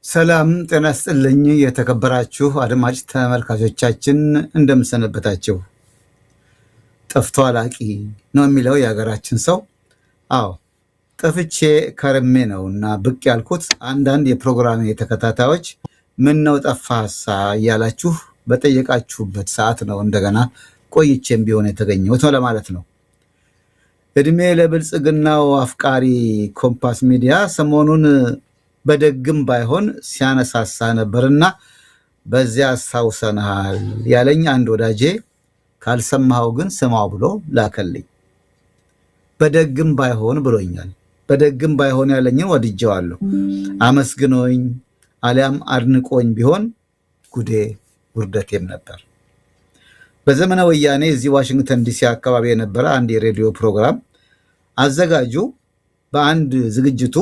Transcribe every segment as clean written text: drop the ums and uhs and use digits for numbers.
ሰላም ጤና ይስጥልኝ የተከበራችሁ አድማጭ ተመልካቾቻችን እንደምሰነበታችሁ። ጠፍቶ አላቂ ነው የሚለው የሀገራችን ሰው። አዎ ጠፍቼ ከርሜ ነውና ብቅ ያልኩት አንዳንድ የፕሮግራሜ ተከታታዮች ምን ነው ጠፋሳ እያላችሁ በጠየቃችሁበት ሰዓት ነው እንደገና ቆይቼም ቢሆን የተገኘሁት ለማለት ነው። እድሜ ለብልጽግናው አፍቃሪ ኮምፓስ ሚዲያ ሰሞኑን በደግም ባይሆን ሲያነሳሳ ነበርና በዚያ አስታውሰናል ያለኝ አንድ ወዳጄ ካልሰማው ግን ስማው ብሎ ላከልኝ። በደግም ባይሆን ብሎኛል። በደግም ባይሆን ያለኝን ወድጄዋለሁ። አመስግኖኝ አሊያም አድንቆኝ ቢሆን ጉዴ ውርደቴም ነበር። በዘመነ ወያኔ እዚህ ዋሽንግተን ዲሲ አካባቢ የነበረ አንድ የሬዲዮ ፕሮግራም አዘጋጁ በአንድ ዝግጅቱ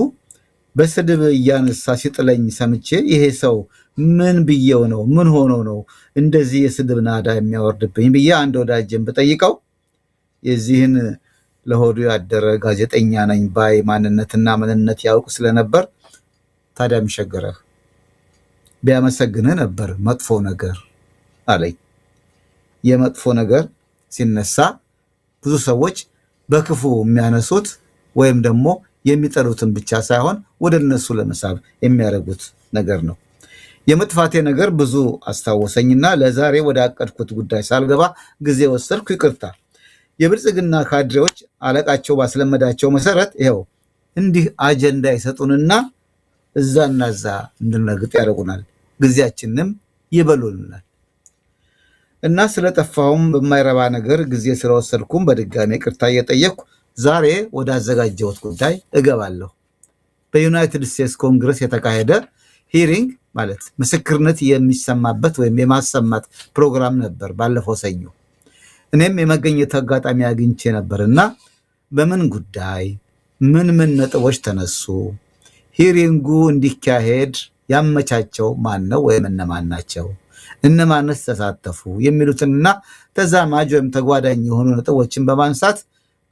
በስድብ እያነሳ ሲጥለኝ ሰምቼ ይሄ ሰው ምን ብየው ነው ምን ሆኖ ነው እንደዚህ የስድብ ናዳ የሚያወርድብኝ ብዬ አንድ ወዳጄን ብጠይቀው የዚህን ለሆዱ ያደረ ጋዜጠኛ ነኝ ባይ ማንነትና ምንነት ያውቅ ስለነበር ታዲያ ምሸገረህ ቢያመሰግንህ ነበር መጥፎ ነገር አለኝ። የመጥፎ ነገር ሲነሳ ብዙ ሰዎች በክፉ የሚያነሱት ወይም ደግሞ የሚጠሉትን ብቻ ሳይሆን ወደ እነሱ ለመሳብ የሚያደርጉት ነገር ነው። የመጥፋቴ ነገር ብዙ አስታወሰኝና ለዛሬ ወደ አቀድኩት ጉዳይ ሳልገባ ጊዜ ወሰድኩ። ይቅርታ። የብልጽግና ካድሬዎች አለቃቸው ባስለመዳቸው መሰረት ይኸው እንዲህ አጀንዳ ይሰጡንና እዛና እዛ እንድንረግጥ ያደርጉናል። ጊዜያችንንም ይበሉልናል። እና ስለጠፋሁም በማይረባ ነገር ጊዜ ስለወሰድኩም በድጋሚ ይቅርታ እየጠየቅኩ ዛሬ ወደ አዘጋጀሁት ጉዳይ እገባለሁ። በዩናይትድ ስቴትስ ኮንግረስ የተካሄደ ሂሪንግ ማለት ምስክርነት የሚሰማበት ወይም የማሰማት ፕሮግራም ነበር ባለፈው ሰኞ። እኔም የመገኘት አጋጣሚ አግኝቼ ነበርና በምን ጉዳይ ምን ነጥቦች ተነሱ፣ ሂሪንጉ እንዲካሄድ ያመቻቸው ማን ነው ወይም እነማን ናቸው፣ እነማንስ ተሳተፉ የሚሉትንና ተዛማጅ ወይም ተጓዳኝ የሆኑ ነጥቦችን በማንሳት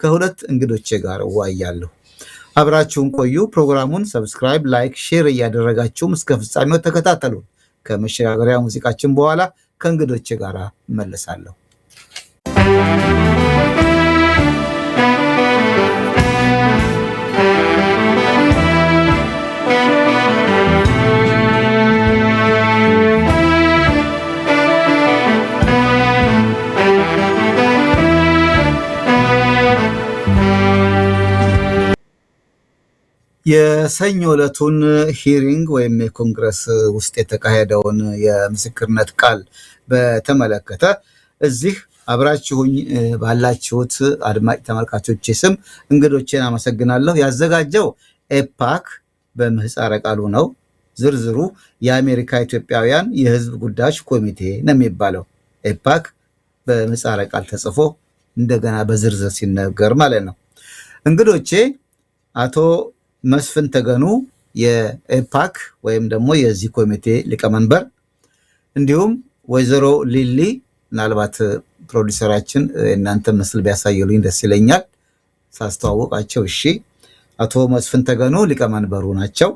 ከሁለት እንግዶቼ ጋር እወያያለሁ። አብራችሁን ቆዩ። ፕሮግራሙን ሰብስክራይብ፣ ላይክ፣ ሼር እያደረጋችሁም እስከ ፍጻሜው ተከታተሉ። ከመሸጋገሪያ ሙዚቃችን በኋላ ከእንግዶቼ ጋር እመለሳለሁ። የሰኞ ዕለቱን ሂሪንግ ወይም የኮንግረስ ውስጥ የተካሄደውን የምስክርነት ቃል በተመለከተ እዚህ አብራችሁኝ ባላችሁት አድማጭ ተመልካቾች ስም እንግዶቼን አመሰግናለሁ። ያዘጋጀው ኤፓክ በምህፃረ ቃሉ ነው። ዝርዝሩ የአሜሪካ ኢትዮጵያውያን የሕዝብ ጉዳዮች ኮሚቴ ነው የሚባለው። ኤፓክ በምህፃረ ቃል ተጽፎ እንደገና በዝርዝር ሲነገር ማለት ነው። እንግዶቼ አቶ መስፍን ተገኑ የኤፓክ ወይም ደግሞ የዚህ ኮሚቴ ሊቀመንበር፣ እንዲሁም ወይዘሮ ሊሊ ምናልባት ፕሮዲሰራችን እናንተ ምስል ቢያሳየሉኝ ደስ ይለኛል ሳስተዋወቃቸው። እሺ፣ አቶ መስፍን ተገኑ ሊቀመንበሩ ናቸው።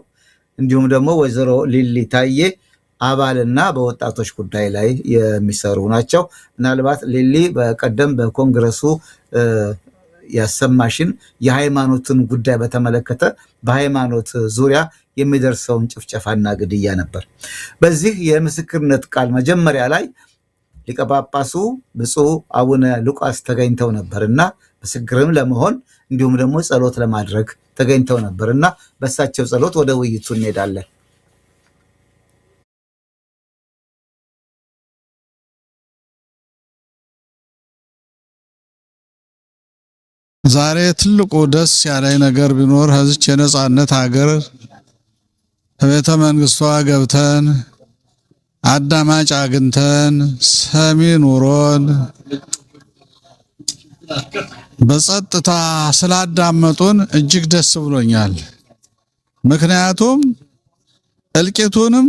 እንዲሁም ደግሞ ወይዘሮ ሊሊ ታዬ አባልና በወጣቶች ጉዳይ ላይ የሚሰሩ ናቸው። ምናልባት ሊሊ በቀደም በኮንግረሱ ያሰማሽን የሃይማኖትን ጉዳይ በተመለከተ በሃይማኖት ዙሪያ የሚደርሰውን ጭፍጨፋና ግድያ ነበር። በዚህ የምስክርነት ቃል መጀመሪያ ላይ ሊቀ ጳጳሱ ብፁዕ አቡነ ሉቃስ ተገኝተው ነበርና ምስክርም ለመሆን እንዲሁም ደግሞ ጸሎት ለማድረግ ተገኝተው ነበርና በእሳቸው ጸሎት ወደ ውይይቱ እንሄዳለን። ዛሬ ትልቁ ደስ ያለኝ ነገር ቢኖር ህዝች የነጻነት ሀገር ቤተ መንግስቷ ገብተን አዳማጭ አግኝተን ሰሚ ኑሮን በጸጥታ ስላዳመጡን እጅግ ደስ ብሎኛል። ምክንያቱም እልቂቱንም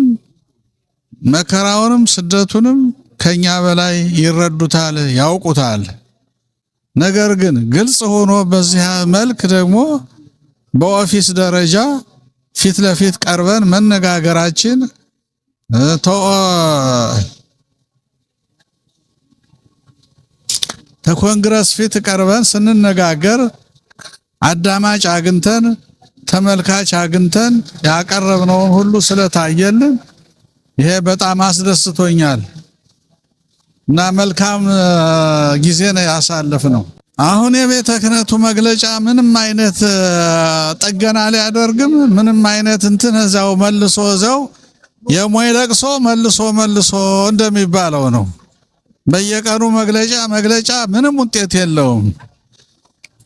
መከራውንም ስደቱንም ከኛ በላይ ይረዱታል፣ ያውቁታል። ነገር ግን ግልጽ ሆኖ በዚህ መልክ ደግሞ በኦፊስ ደረጃ ፊት ለፊት ቀርበን መነጋገራችን ተኮንግረስ ፊት ቀርበን ስንነጋገር አዳማጭ አግኝተን ተመልካች አግኝተን ያቀረብነውን ሁሉ ስለታየልን ይሄ በጣም አስደስቶኛል እና መልካም ጊዜ ነው ያሳለፍነው። አሁን የቤተ ክህነቱ መግለጫ ምንም አይነት ጠገና ሊያደርግም ምንም አይነት እንትን እዛው መልሶ እዛው የሞይ ለቅሶ መልሶ እንደሚባለው ነው። በየቀኑ መግለጫ ምንም ውጤት የለውም።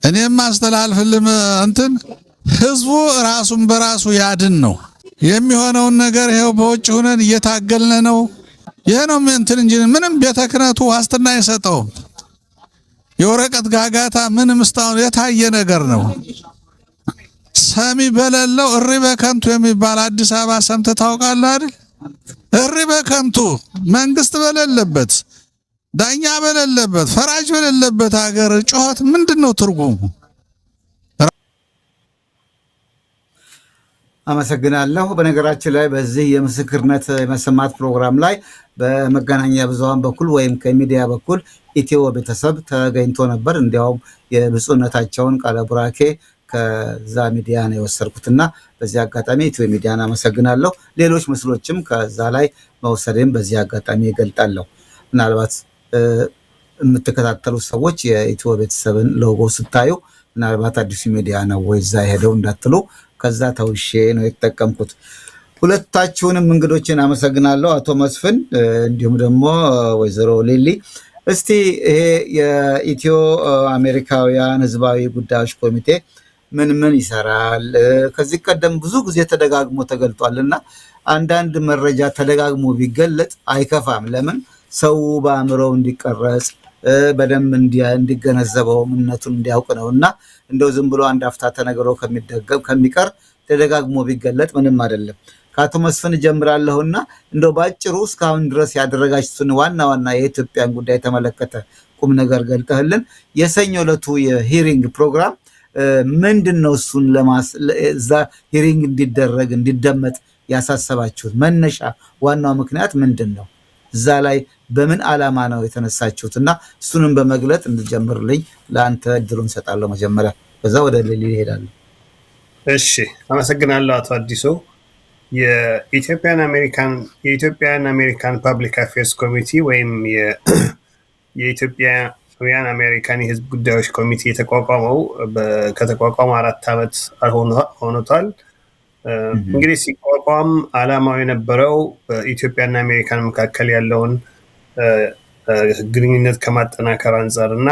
እኔም አስተላልፍልም እንትን ህዝቡ ራሱን በራሱ ያድን ነው የሚሆነውን ነገር። ይሄው በውጭ ሆነን እየታገልነ ነው። ይሄ ነው እንትን እንጂ ምንም ቤተ ክህነቱ ዋስትና አይሰጠውም። የወረቀት ጋጋታ ምንም እስካሁን የታየ ነገር ነው። ሰሚ በሌለው እሪ በከንቱ የሚባል አዲስ አበባ ሰምተህ ታውቃለህ አይደል? እሪ በከንቱ መንግስት በሌለበት ዳኛ በሌለበት ፈራጅ በሌለበት ሀገር ጩኸት ምንድነው ትርጉሙ? አመሰግናለሁ። በነገራችን ላይ በዚህ የምስክርነት የመሰማት ፕሮግራም ላይ በመገናኛ ብዙሃን በኩል ወይም ከሚዲያ በኩል ኢትዮ ቤተሰብ ተገኝቶ ነበር። እንዲያውም የብፁዕነታቸውን ቃለ ቡራኬ ከዛ ሚዲያ ነው የወሰድኩትና በዚህ አጋጣሚ ኢትዮ ሚዲያን አመሰግናለሁ። ሌሎች ምስሎችም ከዛ ላይ መውሰድም በዚህ አጋጣሚ ይገልጣለሁ። ምናልባት የምትከታተሉ ሰዎች የኢትዮ ቤተሰብን ሎጎ ስታዩ ምናልባት አዲሱ ሚዲያ ነው ወይ እዛ ሄደው እንዳትሉ ከዛ ተውሼ ነው የተጠቀምኩት። ሁለታችሁንም እንግዶችን አመሰግናለሁ፣ አቶ መስፍን እንዲሁም ደግሞ ወይዘሮ ሊሊ። እስቲ ይሄ የኢትዮ አሜሪካውያን ህዝባዊ ጉዳዮች ኮሚቴ ምን ይሰራል? ከዚህ ቀደም ብዙ ጊዜ ተደጋግሞ ተገልጧልና አንዳንድ መረጃ ተደጋግሞ ቢገለጥ አይከፋም። ለምን ሰው በአእምሮው እንዲቀረጽ በደንብ እንዲገነዘበው እምነቱን እንዲያውቅ ነውና እንደው ዝም ብሎ አንድ አፍታ ተነግሮ ከሚቀር ተደጋግሞ ቢገለጥ ምንም አይደለም። ከአቶ መስፍን ጀምራለሁና እንደው ባጭሩ እስካሁን ድረስ ያደረጋችሁትን ዋና የኢትዮጵያን ጉዳይ የተመለከተ ቁም ነገር ገልጠህልን የሰኞ ዕለቱ የሂሪንግ ፕሮግራም ምንድነው? እሱን እዛ ሂሪንግ እንዲደረግ እንዲደመጥ ያሳሰባችሁት መነሻ ዋናው ምክንያት ምንድነው? እዛ ላይ በምን ዓላማ ነው የተነሳችሁትና እሱንም በመግለጥ እንድጀምርልኝ ለአንተ እድሉን ሰጣለሁ። መጀመሪያ ከዛ ወደ ሌሊ ይሄዳል። እሺ፣ አመሰግናለሁ አቶ አዲሱ። የኢትዮጵያን አሜሪካን ፐብሊክ አፌርስ ኮሚቴ ወይም የኢትዮጵያውያን አሜሪካን የህዝብ ጉዳዮች ኮሚቴ የተቋቋመው ከተቋቋመ 4 ዓመት ሆኖታል። እንግዲህ ሲቋቋም ዓላማው የነበረው በኢትዮጵያና አሜሪካን መካከል ያለውን ግንኙነት ከማጠናከር አንጻር እና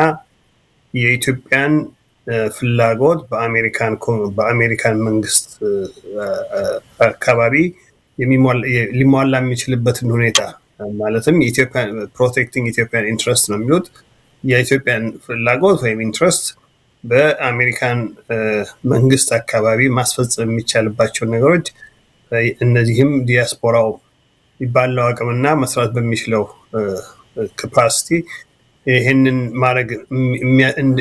የኢትዮጵያን ፍላጎት በአሜሪካን መንግስት አካባቢ ሊሟላ የሚችልበትን ሁኔታ ማለትም ፕሮቴክቲንግ ኢትዮጵያን ኢንትረስት ነው የሚሉት። የኢትዮጵያን ፍላጎት ወይም ኢንትረስት በአሜሪካን መንግስት አካባቢ ማስፈጸም የሚቻልባቸው ነገሮች እነዚህም ዲያስፖራው ባለው አቅምና መስራት በሚችለው ካፓሲቲ ይህንን ማድረግ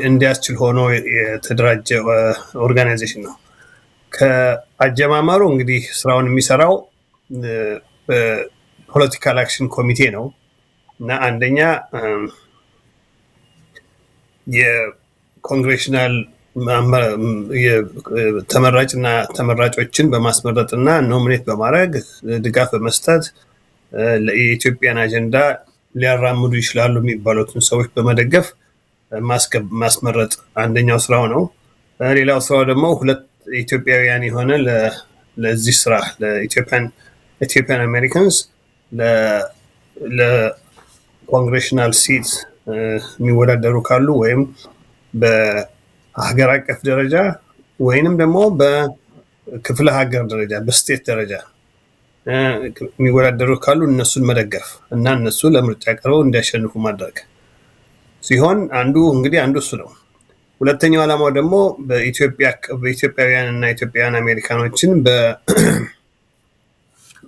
እንዲያስችል ሆኖ የተደራጀ ኦርጋናይዜሽን ነው። ከአጀማመሩ እንግዲህ ስራውን የሚሰራው በፖለቲካል አክሽን ኮሚቴ ነው እና አንደኛ የኮንግሬሽናል ተመራጭና ተመራጮችን በማስመረጥና ኖሚኔት በማድረግ ድጋፍ በመስጠት የኢትዮጵያን አጀንዳ ሊያራምዱ ይችላሉ የሚባሉትን ሰዎች በመደገፍ ማስመረጥ አንደኛው ስራው ነው። ሌላው ስራው ደግሞ 2 ኢትዮጵያውያን የሆነ ለዚህ ስራ ለኢትዮጵያን አሜሪካንስ ለኮንግሬሽናል ሲት የሚወዳደሩ ካሉ ወይም በሀገር አቀፍ ደረጃ ወይንም ደግሞ በክፍለ ሀገር ደረጃ በስቴት ደረጃ የሚወዳደሩ ካሉ እነሱን መደገፍ እና እነሱ ለምርጫ ቀርበው እንዲያሸንፉ ማድረግ ሲሆን አንዱ እሱ ነው። ሁለተኛው ዓላማው ደግሞ በኢትዮጵያውያን እና ኢትዮጵያውያን አሜሪካኖችን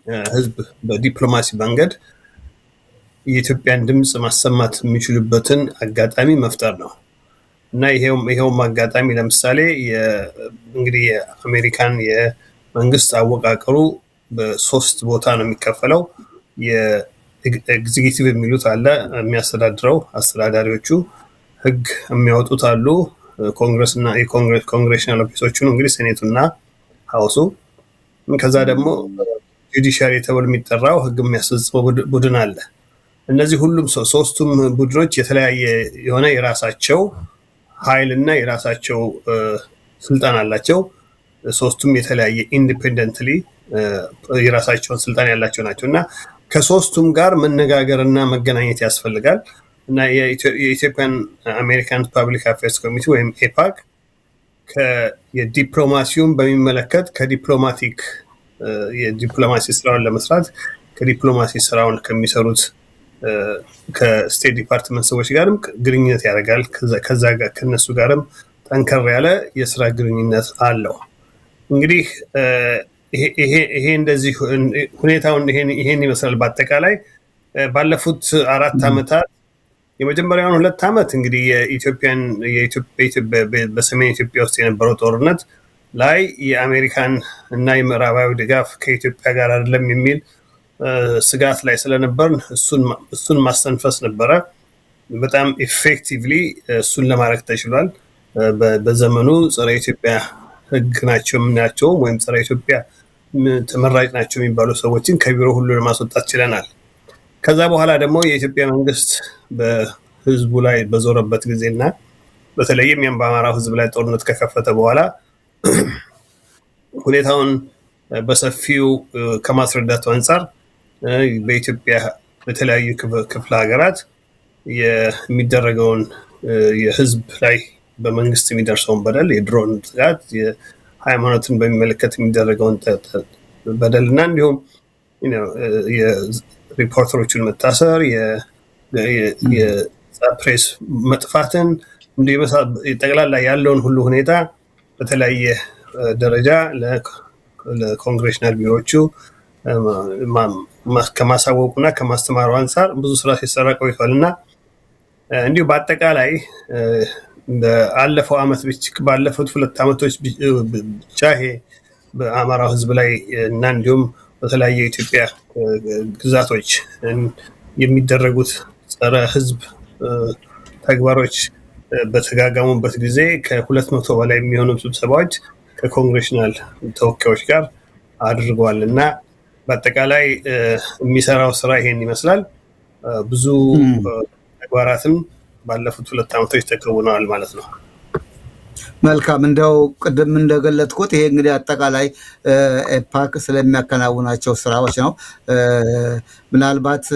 በህዝብ በዲፕሎማሲ መንገድ የኢትዮጵያን ድምጽ ማሰማት የሚችሉበትን አጋጣሚ መፍጠር ነው እና ይሄውም አጋጣሚ ለምሳሌ እንግዲህ የአሜሪካን የመንግስት አወቃቀሩ በሶስት ቦታ ነው የሚከፈለው። የኤግዚኪቲቭ የሚሉት አለ፣ የሚያስተዳድረው አስተዳዳሪዎቹ፣ ህግ የሚያወጡት አሉ፣ ኮንግረስ እና የኮንግሬሽናል ኦፊሶቹ ነው እንግዲህ ሴኔቱና ሀውሱ። ከዛ ደግሞ ጁዲሻሪ ተብሎ የሚጠራው ህግ የሚያስፈጽመው ቡድን አለ። እነዚህ ሁሉም ሶስቱም ቡድኖች የተለያየ የሆነ የራሳቸው ኃይል እና የራሳቸው ስልጣን አላቸው። ሶስቱም የተለያየ ኢንዲፔንደንትሊ የራሳቸውን ስልጣን ያላቸው ናቸው እና ከሶስቱም ጋር መነጋገር እና መገናኘት ያስፈልጋል እና የኢትዮጵያን አሜሪካን ፐብሊክ አፌርስ ኮሚቴ ወይም ኤፓክ የዲፕሎማሲውን በሚመለከት የዲፕሎማሲ ስራውን ለመስራት ከዲፕሎማሲ ስራውን ከሚሰሩት ከስቴት ዲፓርትመንት ሰዎች ጋርም ግንኙነት ያደርጋል። ከዛ ጋር ከነሱ ጋርም ጠንከር ያለ የስራ ግንኙነት አለው። እንግዲህ ይሄ እንደዚህ ሁኔታውን ይሄን ይመስላል። በአጠቃላይ ባለፉት 4 ዓመታት የመጀመሪያውን 2 ዓመት እንግዲህ በሰሜን ኢትዮጵያ ውስጥ የነበረው ጦርነት ላይ የአሜሪካን እና የምዕራባዊ ድጋፍ ከኢትዮጵያ ጋር አይደለም የሚል ስጋት ላይ ስለነበርን እሱን ማስተንፈስ ነበረ። በጣም ኢፌክቲቭሊ እሱን ለማድረግ ተችሏል። በዘመኑ ጸረ ኢትዮጵያ ህግ ናቸው የምናያቸው ወይም ጸረ ኢትዮጵያ ተመራጭ ናቸው የሚባሉ ሰዎችን ከቢሮ ሁሉ ለማስወጣት ችለናል። ከዛ በኋላ ደግሞ የኢትዮጵያ መንግስት በህዝቡ ላይ በዞረበት ጊዜና በተለይም በአማራው ህዝብ ላይ ጦርነት ከከፈተ በኋላ ሁኔታውን በሰፊው ከማስረዳቱ አንጻር በኢትዮጵያ በተለያዩ ክፍለ ሀገራት የሚደረገውን የህዝብ ላይ በመንግስት የሚደርሰውን በደል፣ የድሮን ጥቃት፣ የሃይማኖትን በሚመለከት የሚደረገውን በደል እና እንዲሁም የሪፖርተሮችን መታሰር፣ የፕሬስ መጥፋትን ጠቅላላ ያለውን ሁሉ ሁኔታ በተለያየ ደረጃ ለኮንግሬሽናል ቢሮዎቹ ከማሳወቁና ከማስተማሩ አንጻር ብዙ ስራ ሲሰራ ቆይቷል እና እንዲሁ በአጠቃላይ ባለፉት 2 ዓመቶች ብቻ ይሄ በአማራው ህዝብ ላይ እና እንዲሁም በተለያየ የኢትዮጵያ ግዛቶች የሚደረጉት ጸረ ህዝብ ተግባሮች በተጋጋሙበት ጊዜ ከ200 በላይ የሚሆኑ ስብሰባዎች ከኮንግሬሽናል ተወካዮች ጋር አድርገዋል እና በአጠቃላይ የሚሰራው ስራ ይሄን ይመስላል። ብዙ ተግባራትም ባለፉት 2 ዓመቶች ተከውነዋል ማለት ነው። መልካም። እንደው ቅድም እንደገለጥኩት ይሄ እንግዲህ አጠቃላይ ኤፓክ ስለሚያከናውናቸው ስራዎች ነው። ምናልባት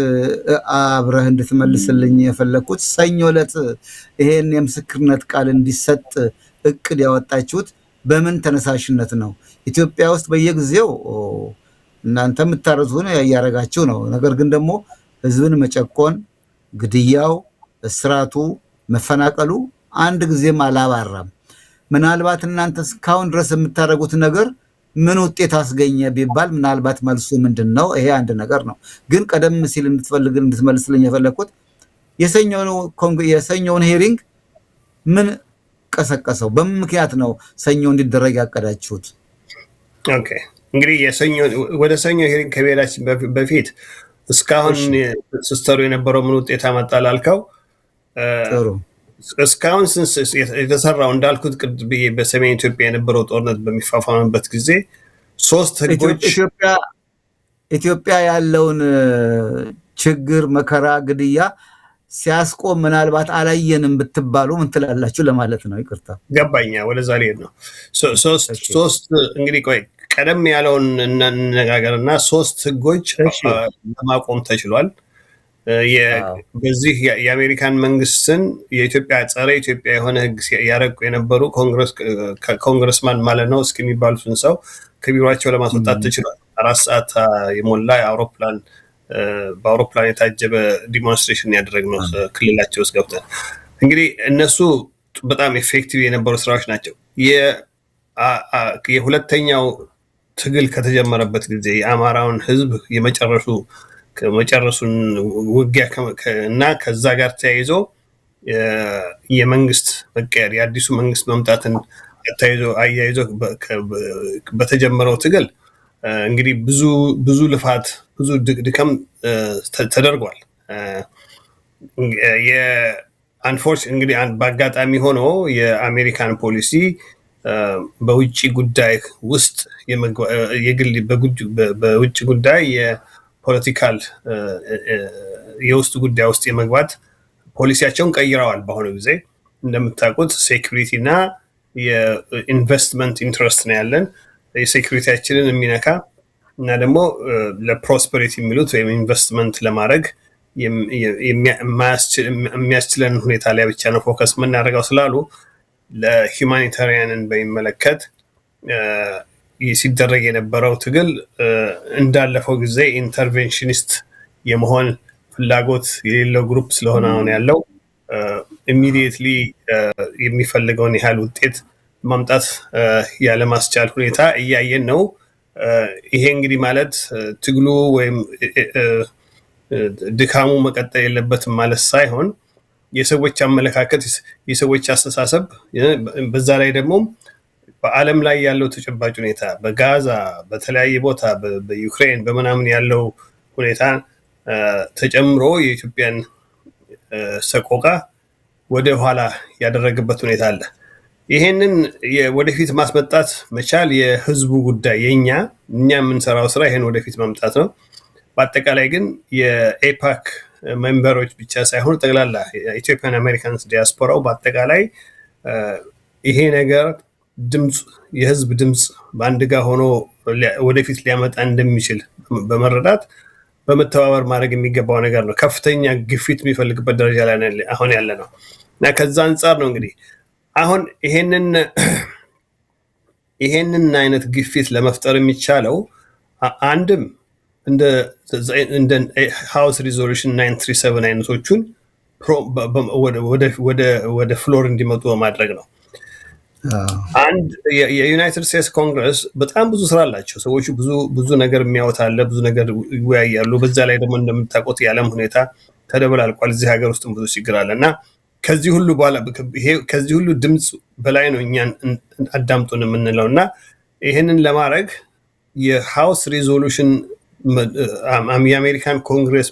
አብረህ እንድትመልስልኝ የፈለግኩት ሰኞ ዕለት ይሄን የምስክርነት ቃል እንዲሰጥ እቅድ ያወጣችሁት በምን ተነሳሽነት ነው? ኢትዮጵያ ውስጥ በየጊዜው እናንተ የምታረዙት ያያረጋችሁ ነው። ነገር ግን ደግሞ ህዝብን መጨቆን፣ ግድያው፣ እስራቱ፣ መፈናቀሉ አንድ ጊዜም አላባራም። ምናልባት እናንተ እስካሁን ድረስ የምታደርጉት ነገር ምን ውጤት አስገኘ ቢባል ምናልባት መልሱ ምንድን ነው? ይሄ አንድ ነገር ነው። ግን ቀደም ሲል እንድትመልስልኝ የፈለግኩት የሰኞውን ሄሪንግ ምን ቀሰቀሰው? በምን ምክንያት ነው ሰኞ እንዲደረግ ያቀዳችሁት? ኦኬ፣ እንግዲህ ወደ ሰኞ ሄሪንግ ከመሄዳችን በፊት እስካሁን ስትሰሩ የነበረው ምን ውጤት አመጣ ላልከው፣ ጥሩ እስካሁን የተሰራው እንዳልኩት ቅድም ብዬ በሰሜን ኢትዮጵያ የነበረው ጦርነት በሚፋፋምበት ጊዜ 3 ህጎች ኢትዮጵያ ያለውን ችግር፣ መከራ፣ ግድያ ሲያስቆም ምናልባት አላየንም ብትባሉ ምን ትላላችሁ ለማለት ነው። ይቅርታ ገባኛ፣ ወደዛ ልሄድ ነው። 3 እንግዲህ ቆይ ቀደም ያለውን እንነጋገርና 3 ህጎች ለማቆም ተችሏል። በዚህ የአሜሪካን መንግስትን የኢትዮጵያ ጸረ ኢትዮጵያ የሆነ ህግ ያረቁ የነበሩ ኮንግረስማን ማለት ነው እስከሚባሉትን ሰው ከቢሮቸው ለማስወጣት ተችሏል። 4 ሰዓት የሞላ በአውሮፕላን የታጀበ ዲሞንስትሬሽን ያደረግነው ክልላቸው ውስጥ ገብተን እንግዲህ እነሱ በጣም ኤፌክቲቭ የነበሩ ስራዎች ናቸው። የሁለተኛው ትግል ከተጀመረበት ጊዜ የአማራውን ህዝብ የመጨረሱን ውጊያ እና ከዛ ጋር ተያይዞ የመንግስት መቀየር የአዲሱ መንግስት መምጣትን አያይዞ በተጀመረው ትግል እንግዲህ ብዙ ልፋት ብዙ ድካም ተደርጓል። እንግዲህ በአጋጣሚ ሆኖ የአሜሪካን ፖሊሲ በውጭ ጉዳይ ውስጥ በውጭ ጉዳይ የፖለቲካል የውስጥ ጉዳይ ውስጥ የመግባት ፖሊሲያቸውን ቀይረዋል። በአሁኑ ጊዜ እንደምታውቁት ሴኩሪቲ እና የኢንቨስትመንት ኢንትረስት ነው ያለን። የሴኩሪቲያችንን የሚነካ እና ደግሞ ለፕሮስፐሪቲ የሚሉት ወይም ኢንቨስትመንት ለማድረግ የሚያስችለን ሁኔታ ላይ ብቻ ነው ፎከስ የምናደርገው ስላሉ ለሂውማኒታሪያንን በሚመለከት ሲደረግ የነበረው ትግል እንዳለፈው ጊዜ ኢንተርቬንሽኒስት የመሆን ፍላጎት የሌለው ግሩፕ ስለሆነ አሁን ያለው ኢሚዲየትሊ የሚፈልገውን ያህል ውጤት ማምጣት ያለማስቻል ሁኔታ እያየን ነው። ይሄ እንግዲህ ማለት ትግሉ ወይም ድካሙ መቀጠል የለበትም ማለት ሳይሆን የሰዎች አመለካከት የሰዎች አስተሳሰብ በዛ ላይ ደግሞ በዓለም ላይ ያለው ተጨባጭ ሁኔታ በጋዛ በተለያየ ቦታ በዩክሬን በመናምን ያለው ሁኔታ ተጨምሮ የኢትዮጵያን ሰቆቃ ወደ ኋላ ያደረገበት ሁኔታ አለ። ይሄንን ወደፊት ማስመጣት መቻል የህዝቡ ጉዳይ እኛ የምንሰራው ስራ ይሄን ወደፊት ማምጣት ነው። በአጠቃላይ ግን የኤፓክ ሜምበሮች ብቻ ሳይሆን ጠቅላላ ኢትዮጵያን አሜሪካንስ ዲያስፖራው በአጠቃላይ ይሄ ነገር የህዝብ ድምፅ በአንድ ጋር ሆኖ ወደፊት ሊያመጣ እንደሚችል በመረዳት በመተባበር ማድረግ የሚገባው ነገር ነው። ከፍተኛ ግፊት የሚፈልግበት ደረጃ ላይ አሁን ያለ ነው እና ከዛ አንጻር ነው እንግዲህ አሁን ይሄንን አይነት ግፊት ለመፍጠር የሚቻለው አንድም እንደ ሃውስ ሪዞሉሽን 937 አይነቶቹን ወደ ፍሎር እንዲመጡ በማድረግ ነው። አንድ የዩናይትድ ስቴትስ ኮንግረስ በጣም ብዙ ስራ አላቸው። ሰዎቹ ብዙ ነገር የሚያወጣ አለ፣ ብዙ ነገር ይወያያሉ። በዛ ላይ ደግሞ እንደምታውቁት የዓለም ሁኔታ ተደበላልቋል። እዚህ ሀገር ውስጥም ብዙ ችግር አለ እና ከዚህ ሁሉ ድምፅ በላይ ነው እኛን አዳምጡን የምንለው እና ይህንን ለማድረግ የሃውስ ሪዞሉሽን የአሜሪካን ኮንግሬስ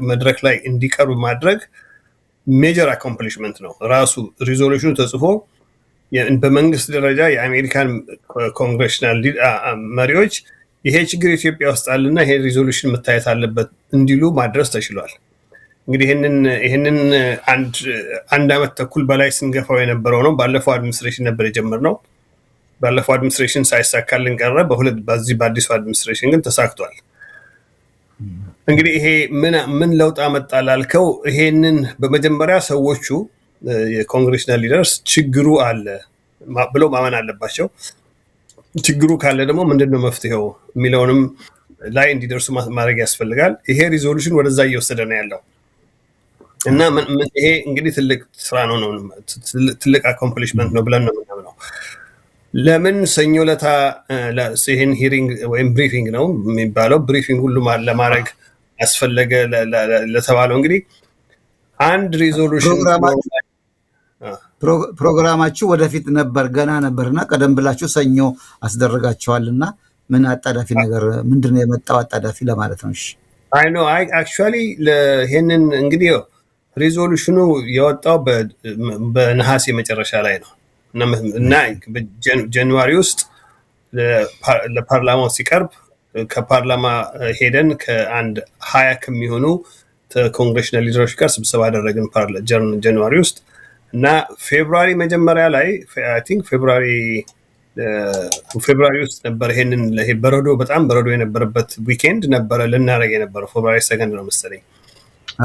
መድረክ ላይ እንዲቀርብ ማድረግ ሜጀር አኮምፕሊሽመንት ነው። ራሱ ሪዞሉሽኑ ተጽፎ በመንግስት ደረጃ የአሜሪካን ኮንግሬሽናል መሪዎች ይሄ ችግር ኢትዮጵያ ውስጥ አለና ይሄ ሪዞሉሽን መታየት አለበት እንዲሉ ማድረስ ተችሏል። እንግዲህ ይህንን አንድ ዓመት ተኩል በላይ ስንገፋው የነበረው ነው። ባለፈው አድሚኒስትሬሽን ነበር የጀመርነው። ባለፈው አድሚኒስትሬሽን ሳይሳካልን ቀረ። በዚህ በአዲሱ አድሚኒስትሬሽን ግን ተሳክቷል። እንግዲህ ይሄ ምን ለውጥ አመጣ ላልከው ይሄንን በመጀመሪያ ሰዎቹ የኮንግሬሽናል ሊደርስ ችግሩ አለ ብለው ማመን አለባቸው። ችግሩ ካለ ደግሞ ምንድነው መፍትሄው የሚለውንም ላይ እንዲደርሱ ማድረግ ያስፈልጋል። ይሄ ሪዞሉሽን ወደዛ እየወሰደ ነው ያለው እና ይሄ እንግዲህ ትልቅ ስራ ነው ትልቅ አኮምፕሊሽመንት ነው ብለን ነው የምናምነው። ለምን ሰኞ ለታ ይሄን ሂሪንግ ወይም ብሪፊንግ ነው የሚባለው ብሪፊንግ ሁሉ ለማድረግ ያስፈለገ ለተባለው እንግዲህ አንድ ሪዞሉሽን ፕሮግራማችሁ ወደፊት ነበር ገና ነበርና ቀደም ብላችሁ ሰኞ አስደረጋችኋልና ምን አጣዳፊ ነገር ምንድነው የመጣው አጣዳፊ ለማለት ነው? እሺ አይ ኖ አክቹአሊ ይሄንን እንግዲህ ሪዞሉሽኑ የወጣው በነሐሴ መጨረሻ ላይ ነው እና በጃንዋሪ ውስጥ ለፓርላማው ሲቀርብ ከፓርላማ ሄደን ከአንድ 20 ከሚሆኑ ኮንግሬሽናል ሊደሮች ጋር ስብሰባ አደረግን ጃንዋሪ ውስጥ እና ፌብሩዋሪ መጀመሪያ ላይ አይ ቲንክ ፌብሩዋሪ ውስጥ ነበር ይሄንን በጣም በረዶ የነበረበት ዊኬንድ ነበረ ልናደርግ የነበረው ፌብሩዋሪ 2 ነው መሰለኝ